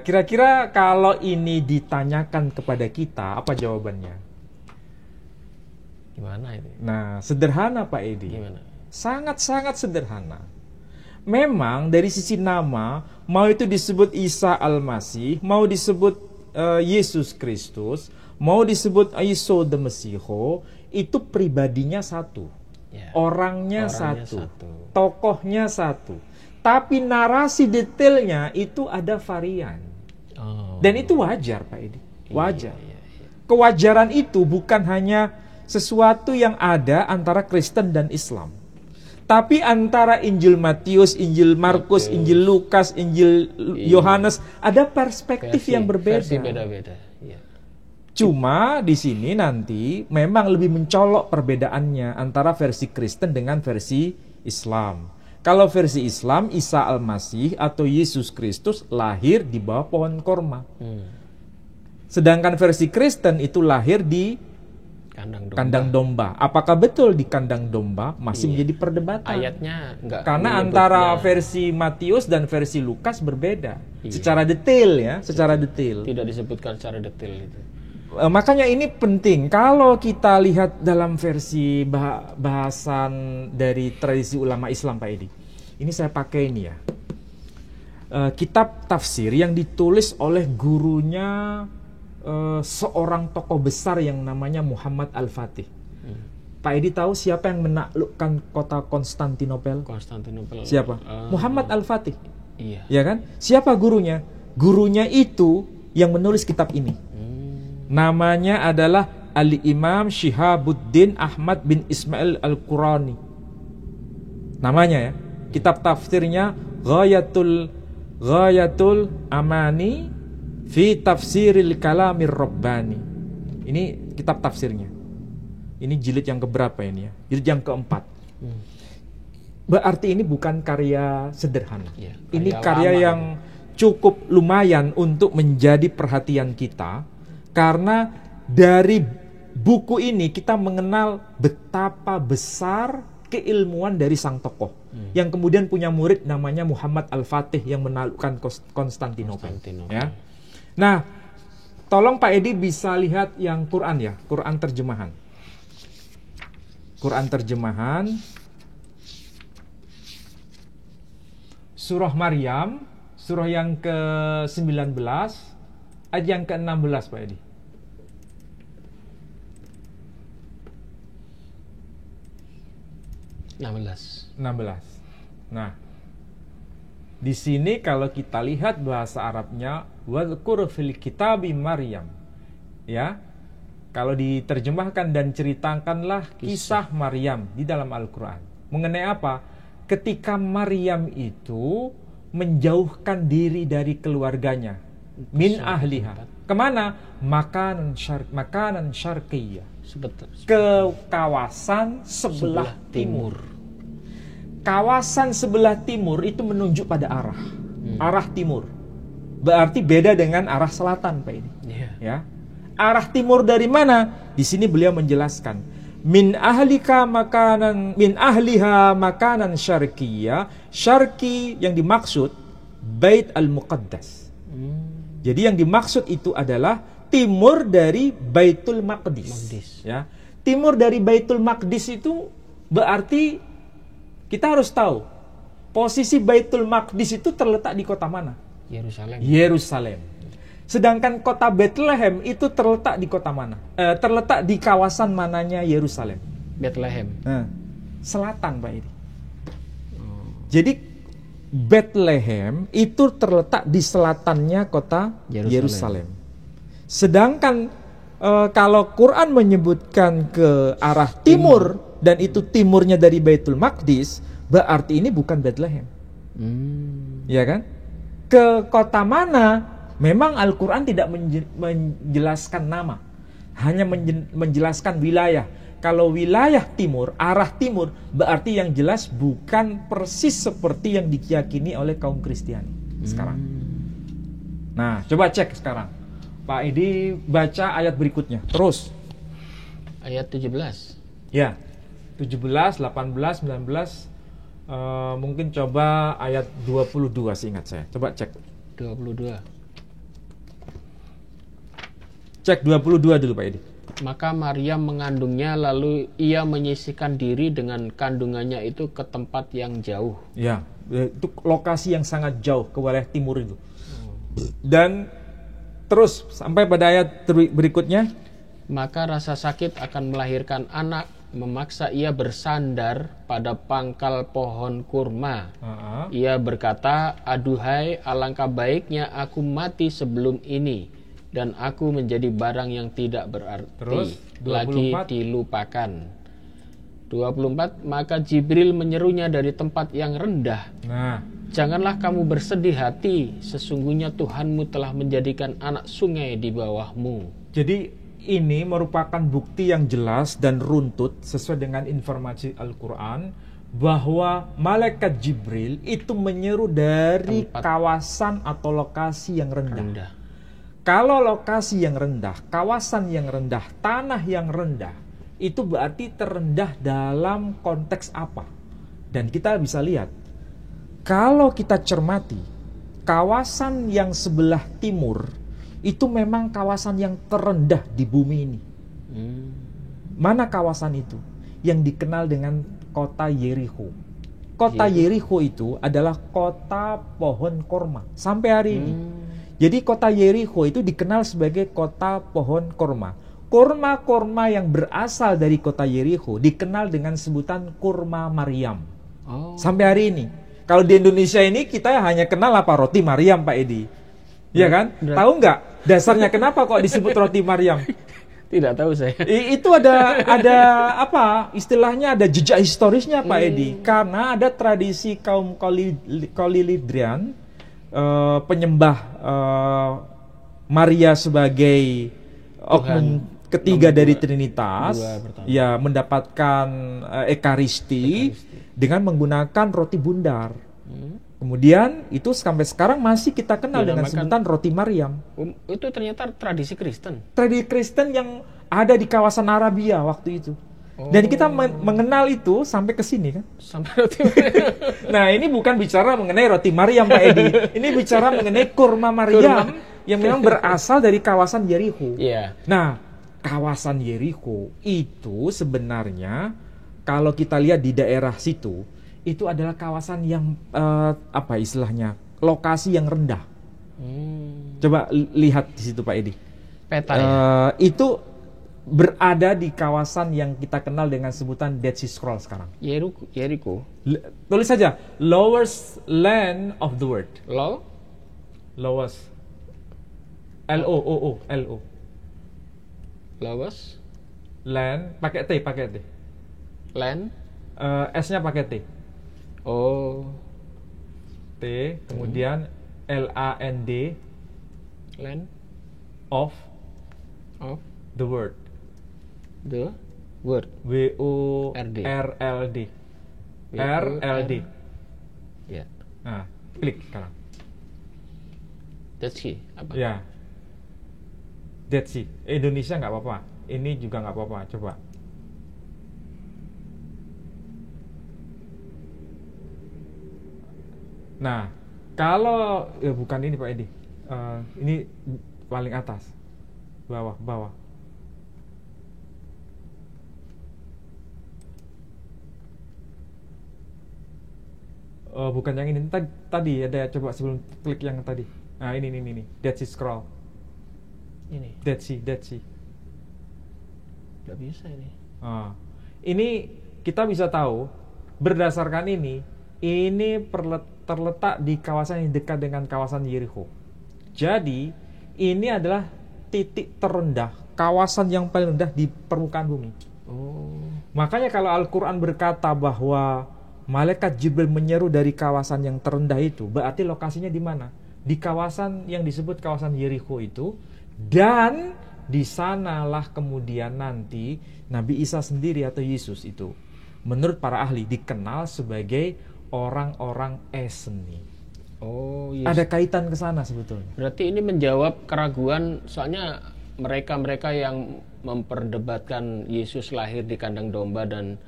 Kira-kira kalau ini ditanyakan kepada kita, apa jawabannya? Gimana itu? Nah, sederhana Pak Edi. Gimana? Sangat-sangat sederhana. Memang dari sisi nama, mau itu disebut Isa Almasih, mau disebut Yesus Kristus, mau disebut Iso de Mesiho, itu pribadinya satu. Ya. Orangnya satu. Tokohnya satu. Tapi narasi detailnya itu ada varian. Dan itu wajar Pak Edi. Wajar. Iya. Kewajaran itu bukan hanya sesuatu yang ada antara Kristen dan Islam, tapi antara Injil Matius, Injil Markus, Injil Lukas, Injil Yohanes ada perspektif yang berbeda. Versi beda-beda. Ya. Cuma di sini nanti memang lebih mencolok perbedaannya antara versi Kristen dengan versi Islam. Kalau versi Islam, Isa Almasih atau Yesus Kristus lahir di bawah pohon korma. Sedangkan versi Kristen itu lahir di kandang domba. Apakah betul di kandang domba masih menjadi perdebatan. Ayatnya enggak. Karena antara versi Matius dan versi Lukas berbeda. Secara detail ya, secara detail. Tidak disebutkan secara detail itu. Makanya ini penting. Kalau kita lihat dalam versi bahasan dari tradisi ulama Islam Pak Edi. Ini saya pakai ini ya. Kitab tafsir yang ditulis oleh gurunya seorang tokoh besar yang namanya Muhammad Al-Fatih. Pak Edi tahu siapa yang menaklukkan kota Konstantinopel? Siapa? Muhammad Al-Fatih. Iya. Ya kan? Siapa gurunya? Gurunya itu yang menulis kitab ini. Namanya adalah Al-Imam Shihabuddin Ahmad bin Ismail Al-Qurani. Namanya ya. Kitab tafsirnya Ghayatul Amani fi Tafsiril Kalamir Rabbani. Ini kitab tafsirnya. Ini jilid yang keberapa ini ya? Jilid yang keempat. Berarti ini bukan karya sederhana. Ya, ini karya yang cukup lumayan untuk menjadi perhatian kita, karena dari buku ini kita mengenal betapa besar keilmuan dari sang tokoh yang kemudian punya murid namanya Muhammad Al-Fatih yang menaklukkan Konstantinopel. Ya. Nah, tolong Pak Edi bisa lihat yang Quran ya, Quran terjemahan. Quran terjemahan Surah Maryam, surah yang ke-19, ayat yang ke-16 Pak Edi. Belas. Nah, di sini kalau kita lihat bahasa Arabnya wadhkur fil kitabi Maryam. Ya. Kalau diterjemahkan dan ceritakanlah kisah Maryam di dalam Al-Qur'an. Mengenai apa? Ketika Maryam itu menjauhkan diri dari keluarganya, min ahliha. Kemana? Makanan syarqiyah. Ke kawasan sebelah timur. Kawasan sebelah timur itu menunjuk pada arah timur. Berarti beda dengan arah selatan, Pak ini. Ya. Arah timur dari mana? Di sini beliau menjelaskan, min ahliha makanan syarqiyah. Syarqi yang dimaksud Bait Al-Muqaddas. Jadi yang dimaksud itu adalah timur dari Baitul Maqdis. Ya. Timur dari Baitul Maqdis itu berarti kita harus tahu posisi Baitul Maqdis itu terletak di kota mana? Yerusalem. Sedangkan kota Bethlehem itu terletak di kota mana? Terletak di kawasan mananya Yerusalem? Bethlehem. Selatan, Pak ini. Jadi Bethlehem itu terletak di selatannya kota Yerusalem. Sedangkan kalau Quran menyebutkan ke arah timur dan itu timurnya dari Baitul Maqdis, berarti ini bukan Bethlehem. Ya kan? Ke kota mana? Memang Al-Quran tidak menjelaskan nama, hanya menjelaskan wilayah. Kalau wilayah timur, arah timur, berarti yang jelas bukan persis seperti yang diyakini oleh kaum Kristiani sekarang. Nah, coba cek sekarang. Pak Edi baca ayat berikutnya. Terus. Ayat 17. Ya, 17, 18, 19. Mungkin coba ayat 22 seingat saya. Coba cek. 22. Cek 22 dulu Pak Edi. Maka Maryam mengandungnya, lalu ia menyisihkan diri dengan kandungannya itu ke tempat yang jauh. Ya, itu lokasi yang sangat jauh ke wilayah timur itu. Dan terus sampai pada ayat berikutnya. Maka rasa sakit akan melahirkan anak, memaksa ia bersandar pada pangkal pohon kurma. Ia berkata, aduhai, alangkah baiknya aku mati sebelum ini, dan aku menjadi barang yang tidak berarti. Terus, 24. Lagi dilupakan. 24. Maka Jibril menyerunya dari tempat yang rendah. Janganlah kamu bersedih hati, sesungguhnya Tuhanmu telah menjadikan anak sungai di bawahmu. Jadi ini merupakan bukti yang jelas dan runtut sesuai dengan informasi Al-Quran, bahwa malaikat Jibril itu menyeru dari kawasan atau lokasi yang rendah. Kalau lokasi yang rendah, kawasan yang rendah, tanah yang rendah, itu berarti terendah dalam konteks apa? Dan kita bisa lihat, kalau kita cermati, kawasan yang sebelah timur itu memang kawasan yang terendah di bumi ini. Mana kawasan itu? Yang dikenal dengan kota Yeriko. Kota Yeriko itu adalah kota pohon korma sampai hari ini. Jadi kota Yeriko itu dikenal sebagai kota pohon korma. Korma-korma yang berasal dari kota Yeriko dikenal dengan sebutan kurma Maryam. Sampai hari ini. Kalau di Indonesia ini kita hanya kenal apa? Roti Maryam, Pak Edi. Iya kan? Tahu nggak dasarnya kenapa kok disebut roti Maryam? Tidak tahu saya. Itu ada apa? Istilahnya ada jejak historisnya, Pak Edi. Karena ada tradisi kaum Kolilidrian, penyembah Maria sebagai oknum ketiga dari Trinitas, ya mendapatkan ekaristi dengan menggunakan roti bundar. Kemudian itu sampai sekarang masih kita kenal dengan Dinamakan- sebutan roti Maryam. Itu ternyata tradisi Kristen. Tradisi Kristen yang ada di kawasan Arabia waktu itu. Dan kita mengenal itu sampai ke sini kan. Sampai roti Maryam. Nah, ini bukan bicara mengenai roti Maryam, Pak Edi. Ini bicara mengenai kurma Maryam yang memang berasal dari kawasan Yeriko. Iya. Nah, kawasan Yeriko itu sebenarnya kalau kita lihat di daerah situ, itu adalah kawasan yang apa istilahnya? Lokasi yang rendah. Coba lihat di situ Pak Edi. Peta ya. Itu berada di kawasan yang kita kenal dengan sebutan Dead Sea Scroll sekarang. Yeriko. Tulis saja lowest land of the world. Lowest. L-O. Lawas. Land pakai T. Land. S-nya pakai T. Oh. T, kemudian L-A-N-D Land of of the world. the word. W-O-R-L-D. R-L-D. Ya. Nah, klik sekarang. That's key. Apa? Ya. Dead Sea. Indonesia nggak apa-apa. Ini juga nggak apa-apa. Coba. Nah, kalau bukan ini Pak Edi. Ini paling atas. Bawah. Bukan yang ini. Tadi ada coba sebelum klik yang tadi. Nah, ini. Dead Sea Scroll. Ini. Dead Sea. Nggak bisa ini. Ini kita bisa tahu berdasarkan ini terletak di kawasan yang dekat dengan kawasan Yeriko. Jadi ini adalah titik terendah, kawasan yang paling rendah di permukaan bumi. Makanya kalau Al-Quran berkata bahwa malaikat Jibril menyeru dari kawasan yang terendah itu, berarti lokasinya di mana? Di kawasan yang disebut kawasan Yeriko itu. Dan di sanalah kemudian nanti Nabi Isa sendiri atau Yesus itu menurut para ahli dikenal sebagai orang-orang Eseni. Yes. Ada kaitan ke sana sebetulnya. Berarti ini menjawab keraguan, soalnya mereka yang memperdebatkan Yesus lahir di kandang domba dan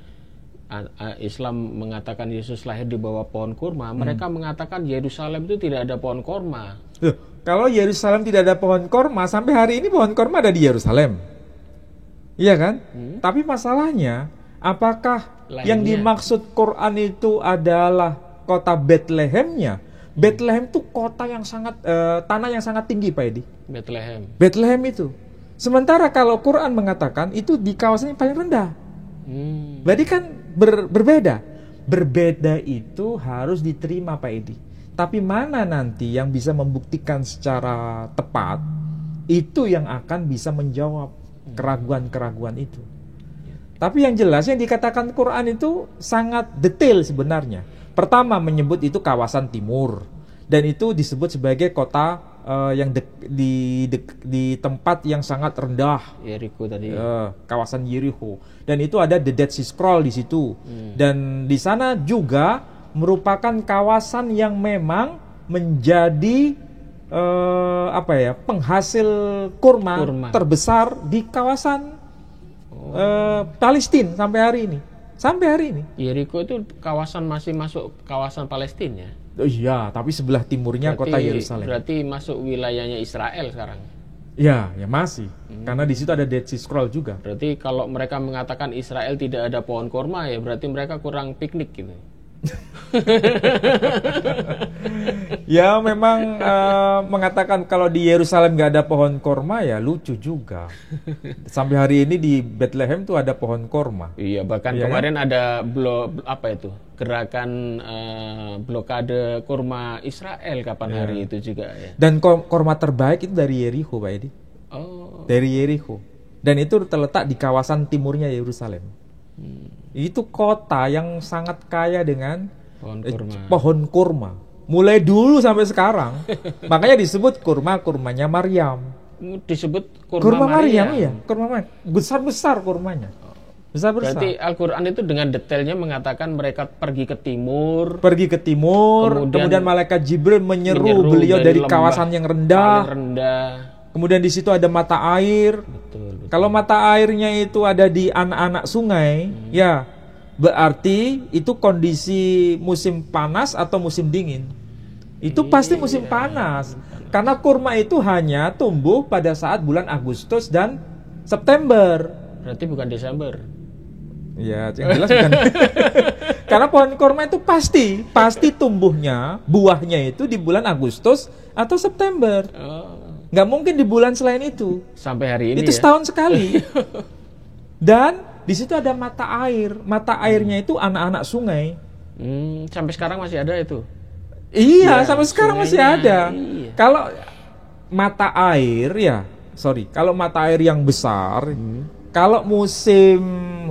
Islam mengatakan Yesus lahir di bawah pohon kurma. Mereka mengatakan Yerusalem itu tidak ada pohon kurma. Kalau Yerusalem tidak ada pohon korma, sampai hari ini pohon korma ada di Yerusalem. Iya kan? Tapi masalahnya, apakah yang dimaksud Quran itu adalah kota Betlehemnya? Bethlehem itu kota yang sangat, tanah yang sangat tinggi Pak Edi. Bethlehem itu. Sementara kalau Quran mengatakan itu di kawasan yang paling rendah. Berarti kan berbeda. Berbeda itu harus diterima Pak Edi. Tapi mana nanti yang bisa membuktikan secara tepat, itu yang akan bisa menjawab keraguan-keraguan itu. Tapi yang jelas yang dikatakan Quran itu sangat detail sebenarnya. Pertama menyebut itu kawasan timur, dan itu disebut sebagai kota yang di tempat yang sangat rendah. Yeriko tadi. Kawasan Yeriko. Dan itu ada the Dead Sea Scroll di situ. Dan di sana juga merupakan kawasan yang memang menjadi penghasil kurma terbesar di kawasan Palestina sampai hari ini. Yeriko itu masih masuk kawasan Palestina ya? Iya, tapi sebelah timurnya kota Yerusalem. Berarti masuk wilayahnya Israel sekarang. Ya masih. Karena di situ ada Dead Sea Scroll juga. Berarti kalau mereka mengatakan Israel tidak ada pohon kurma, ya berarti mereka kurang piknik gitu. Ya memang mengatakan kalau di Yerusalem nggak ada pohon korma ya lucu juga. Sampai hari ini di Bethlehem tuh ada pohon korma. Iya, bahkan kemarin kan? Ada gerakan blokade kurma Israel hari itu juga ya. Dan korma terbaik itu dari Yeriko Pak Edi. Dari Yeriko. Dan itu terletak di kawasan timurnya Yerusalem. Itu kota yang sangat kaya dengan pohon kurma. Mulai dulu sampai sekarang. Makanya disebut kurmanya Maryam. Disebut kurma Maryam ya, kurma Maryam. Besar-besar kurmanya. Berarti Al-Quran itu dengan detailnya mengatakan mereka pergi ke timur. Kemudian malaikat Jibril menyeru beliau dari kawasan yang rendah. Kemudian di situ ada mata air. Betul. Kalau mata airnya itu ada di anak-anak sungai, ya berarti itu kondisi musim panas atau musim dingin. Itu pasti musim panas. Karena kurma itu hanya tumbuh pada saat bulan Agustus dan September. Berarti bukan Desember. Ya, yang jelas bukan. Karena pohon kurma itu pasti tumbuhnya, buahnya itu di bulan Agustus atau September. Nggak mungkin di bulan selain itu. Sampai hari ini itu setahun sekali. Dan di situ ada mata air. Mata airnya itu anak-anak sungai. Sampai sekarang masih ada itu. Iya, sampai sekarang masih ada. Iya. Kalau mata air kalau mata air yang besar, kalau musim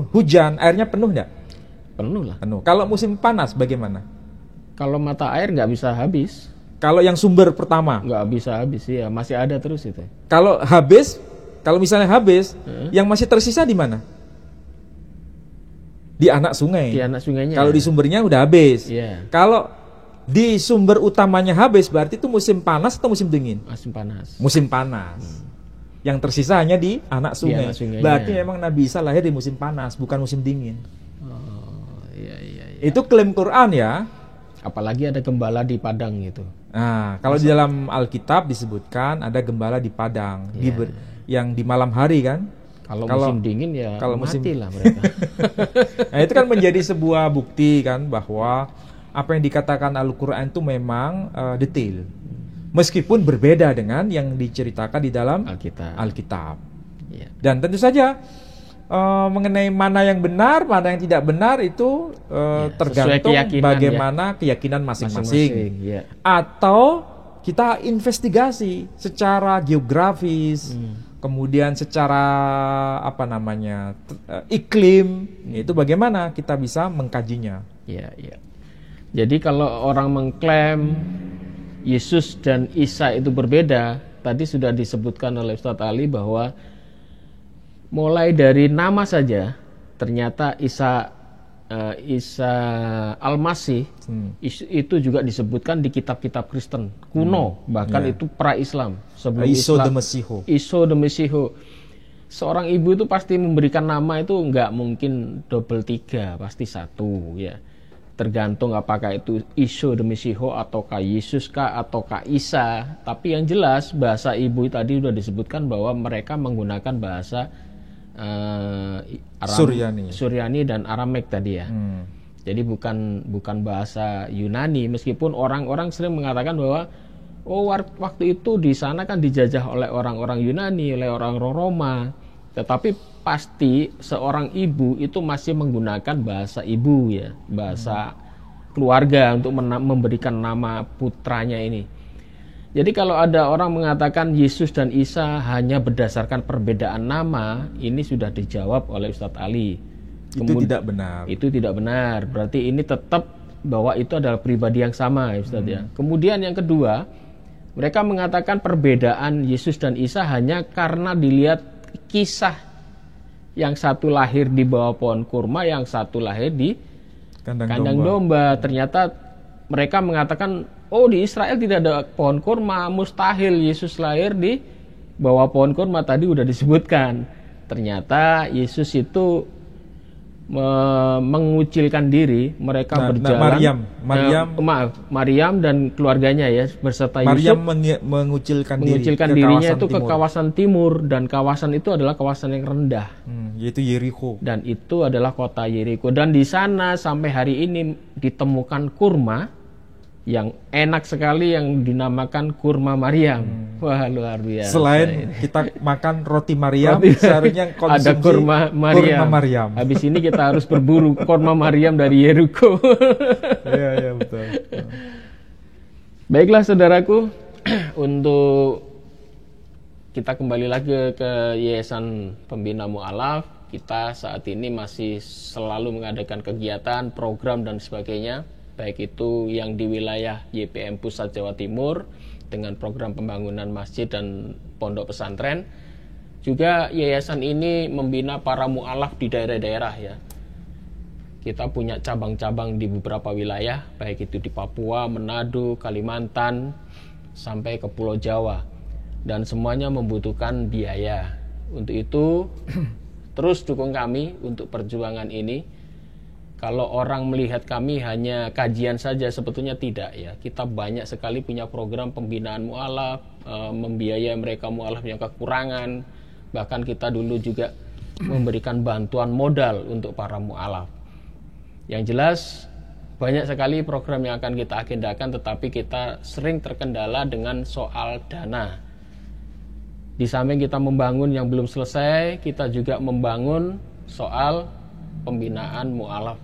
hujan airnya penuh nggak? Penuh lah. Penuh. Kalau musim panas bagaimana? Kalau mata air nggak bisa habis. Kalau yang sumber pertama? Nggak bisa habis, ya masih ada terus itu. Kalau misalnya habis, yang masih tersisa di mana? Di anak sungai. Di anak sungainya. Kalau di sumbernya udah habis. Yeah. Kalau di sumber utamanya habis, berarti itu musim panas atau musim dingin? Musim panas. Musim panas. Yang tersisa hanya di anak sungai. Berarti memang Nabi Isa lahir di musim panas, bukan musim dingin. Iya. Itu klaim Quran ya. Apalagi ada gembala di padang gitu. Nah, kalau di dalam Alkitab disebutkan ada gembala di padang, yang di malam hari kan. Kalau musim dingin ya kalau matilah mereka. Nah, itu kan menjadi sebuah bukti kan bahwa apa yang dikatakan Al-Quran itu memang detail. Meskipun berbeda dengan yang diceritakan di dalam Alkitab. Ya. Dan tentu saja mengenai mana yang benar, mana yang tidak benar itu tergantung bagaimana keyakinan masing-masing. Ya. Atau kita investigasi secara geografis, kemudian secara iklim, itu bagaimana kita bisa mengkajinya. Iya. Jadi kalau orang mengklaim Yesus dan Isa itu berbeda, tadi sudah disebutkan oleh Ustadz Ali bahwa mulai dari nama saja ternyata Isa Al-Masih itu juga disebutkan di kitab-kitab Kristen kuno, bahkan itu pra-Islam, sebelum Iso de Mesiho. Seorang ibu itu pasti memberikan nama itu nggak mungkin double 3, pasti 1 ya. Tergantung apakah itu Iso de Mesiho ataukah Yesus kah ataukah Isa. Tapi yang jelas bahasa ibu tadi sudah disebutkan bahwa mereka menggunakan bahasa Suryani dan Aramek tadi ya. Jadi bukan bahasa Yunani, meskipun orang-orang sering mengatakan bahwa waktu itu di sana kan dijajah oleh orang-orang Yunani, oleh orang Roma. Tetapi pasti seorang ibu itu masih menggunakan bahasa ibu ya, bahasa keluarga untuk memberikan nama putranya ini. Jadi kalau ada orang mengatakan Yesus dan Isa hanya berdasarkan perbedaan nama, ini sudah dijawab oleh Ustadz Ali. Itu tidak benar. Itu tidak benar. Berarti ini tetap bahwa itu adalah pribadi yang sama ya Ustadz ya. Kemudian yang kedua, mereka mengatakan perbedaan Yesus dan Isa hanya karena dilihat kisah, yang satu lahir di bawah pohon kurma, yang satu lahir di kandang domba. Ternyata mereka mengatakan, di Israel tidak ada pohon kurma, mustahil Yesus lahir di bawah pohon kurma, tadi udah disebutkan. Ternyata Yesus itu mengucilkan diri, mereka berjalan. Maryam dan keluarganya ya beserta Yusuf. mengucilkan dirinya itu ke kawasan timur, dan kawasan itu adalah kawasan yang rendah, yaitu Yeriko. Dan itu adalah kota Yeriko. Dan di sana sampai hari ini ditemukan kurma yang enak sekali yang dinamakan kurma Maryam. Wah, luar biasa. Selain kita makan roti Maryam, seharusnya konsumsi ada kurma Maryam. Habis ini kita harus berburu kurma Maryam dari Yeriko. Iya, betul. Baiklah saudaraku, untuk kita kembali lagi ke Yayasan Pembina Mu'alaf. Kita saat ini masih selalu mengadakan kegiatan, program dan sebagainya, baik itu yang di wilayah YPM Pusat Jawa Timur dengan program pembangunan masjid dan pondok pesantren, Juga yayasan ini membina para mu'alaf di daerah-daerah ya. Kita punya cabang-cabang di beberapa wilayah, baik itu di Papua, Manado, Kalimantan, sampai ke Pulau Jawa. Dan semuanya membutuhkan biaya. Untuk itu, terus dukung kami untuk perjuangan ini. Kalau orang melihat kami hanya kajian saja, sebetulnya tidak ya. Kita banyak sekali punya program pembinaan mu'alaf, membiayai mereka mu'alaf yang kekurangan. Bahkan kita dulu juga memberikan bantuan modal untuk para mu'alaf. Yang jelas banyak sekali program yang akan kita agendakan, tetapi kita sering terkendala dengan soal dana. Di samping kita membangun yang belum selesai, kita juga membangun soal pembinaan mu'alaf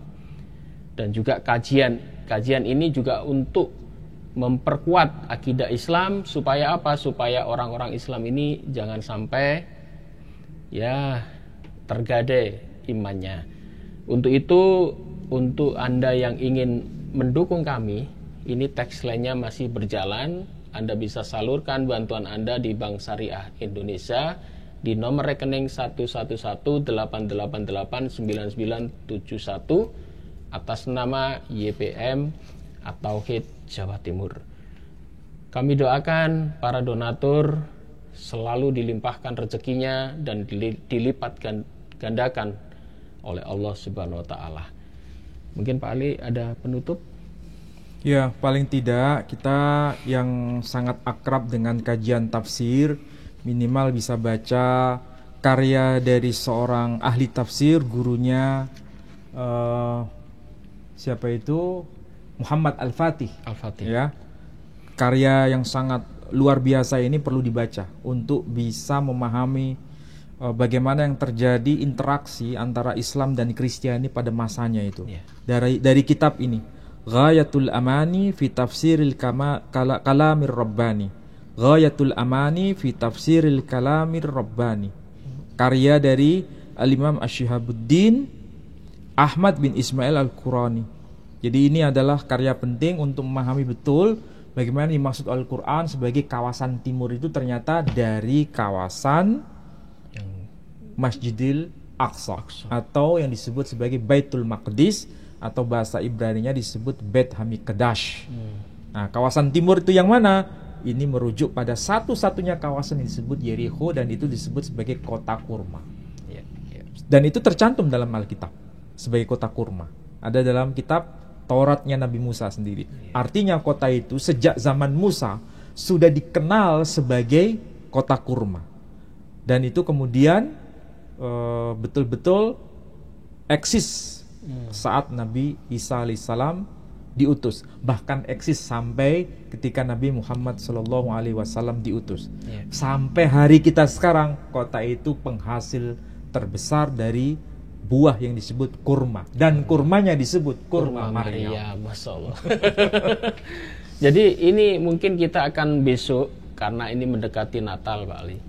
dan juga kajian. Kajian ini juga untuk memperkuat akidah Islam, supaya apa? Supaya orang-orang Islam ini jangan sampai ya tergadai imannya. Untuk itu, untuk Anda yang ingin mendukung kami, ini tagline-nya masih berjalan. Anda bisa salurkan bantuan Anda di Bank Syariah Indonesia di nomor rekening 111889971 atas nama YPM atau Tauhid Jawa Timur. Kami doakan para donatur selalu dilimpahkan rezekinya dan dilipat gandakan oleh Allah Subhanahu wa taala. Mungkin Pak Ali ada penutup? Ya, paling tidak kita yang sangat akrab dengan kajian tafsir minimal bisa baca karya dari seorang ahli tafsir, gurunya siapa itu? Muhammad Al-Fatih. Ya. Karya yang sangat luar biasa ini perlu dibaca untuk bisa memahami bagaimana yang terjadi interaksi antara Islam dan Kristiani pada masanya itu. Dari kitab ini, Ghayatul Amani fi Tafsiril Kalamir Rabbani. Ghayatul Amani fi Tafsiril Kalamir Rabbani. Karya dari Al-Imam Asy-Syihabuddin Ahmad bin Ismail Al-Qurani. Jadi ini adalah karya penting untuk memahami betul bagaimana dimaksud Al-Quran sebagai kawasan timur itu ternyata dari kawasan Masjidil Aqsa atau yang disebut sebagai Baitul Maqdis atau bahasa Ibraninya disebut Beit Hamikdash. Nah, kawasan timur itu yang mana? Ini merujuk pada satu-satunya kawasan yang disebut Yericho dan itu disebut sebagai kota kurma. Dan itu tercantum dalam Alkitab sebagai kota kurma. Ada dalam kitab Tauratnya Nabi Musa sendiri. Artinya kota itu sejak zaman Musa sudah dikenal sebagai kota kurma. Dan itu kemudian betul-betul eksis saat Nabi Isa alaihissalam diutus. Bahkan eksis sampai ketika Nabi Muhammad SAW diutus. Sampai hari kita sekarang, kota itu penghasil terbesar dari buah yang disebut kurma, dan kurmanya disebut kurma Maria. Masya Allah. Jadi ini mungkin kita akan besok, karena ini mendekati Natal Pak Ali,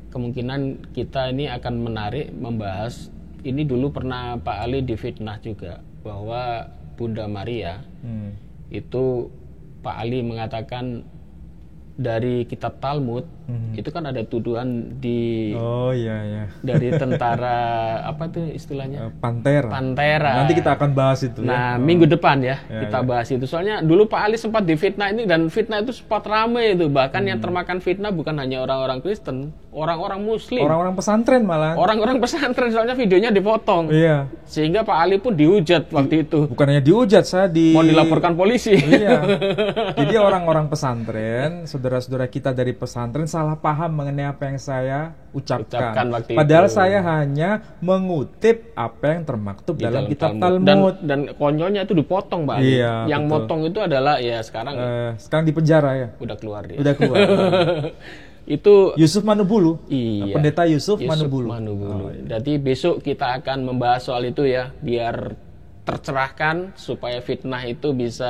kemungkinan kita ini akan menarik membahas. Ini dulu pernah Pak Ali difitnah juga bahwa Bunda Maria itu Pak Ali mengatakan dari kitab Talmud itu kan ada tuduhan di dari tentara apa tuh istilahnya Pantera. Nanti kita akan bahas itu. Nah minggu depan kita bahas itu. Soalnya dulu Pak Ali sempat difitnah ini, dan fitnah itu sempat ramai itu. Bahkan yang termakan fitnah bukan hanya orang-orang Kristen, orang-orang Muslim, orang-orang pesantren malah. Orang-orang pesantren, soalnya videonya dipotong. Sehingga Pak Ali pun dihujat waktu itu. Bukan hanya dihujat, mau dilaporkan polisi. Jadi orang-orang pesantren, saudara-saudara kita dari pesantren salah paham mengenai apa yang saya ucapkan waktu padahal itu saya hanya mengutip apa yang termaktub dalam kitab Talmud. Dan konyolnya itu dipotong, Pak. Yang betul. Motong itu adalah sekarang di penjara ya. Udah keluar dia. Udah keluar. Itu Yusuf Manubulu. Pendeta Yusuf Manubulu. Jadi besok kita akan membahas soal itu ya, biar tercerahkan supaya fitnah itu bisa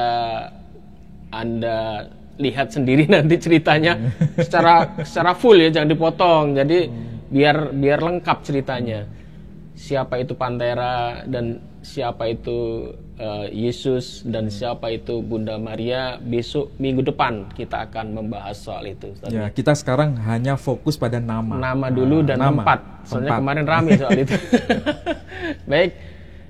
Anda lihat sendiri nanti ceritanya secara full ya, jangan dipotong. Jadi biar lengkap ceritanya. Siapa itu Pantera dan siapa itu Yesus dan siapa itu Bunda Maria, besok minggu depan kita akan membahas soal itu. Ya, kita sekarang hanya fokus pada nama. Nama dulu dan tempat. Soalnya kemarin ramai soal itu. Baik,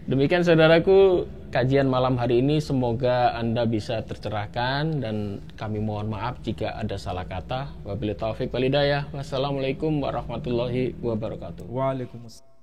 demikian saudaraku kajian malam hari ini. Semoga Anda bisa tercerahkan dan kami mohon maaf jika ada salah kata. Wabillahi taufik wal hidayah. Wassalamualaikum warahmatullahi wabarakatuh. Waalaikumsalam.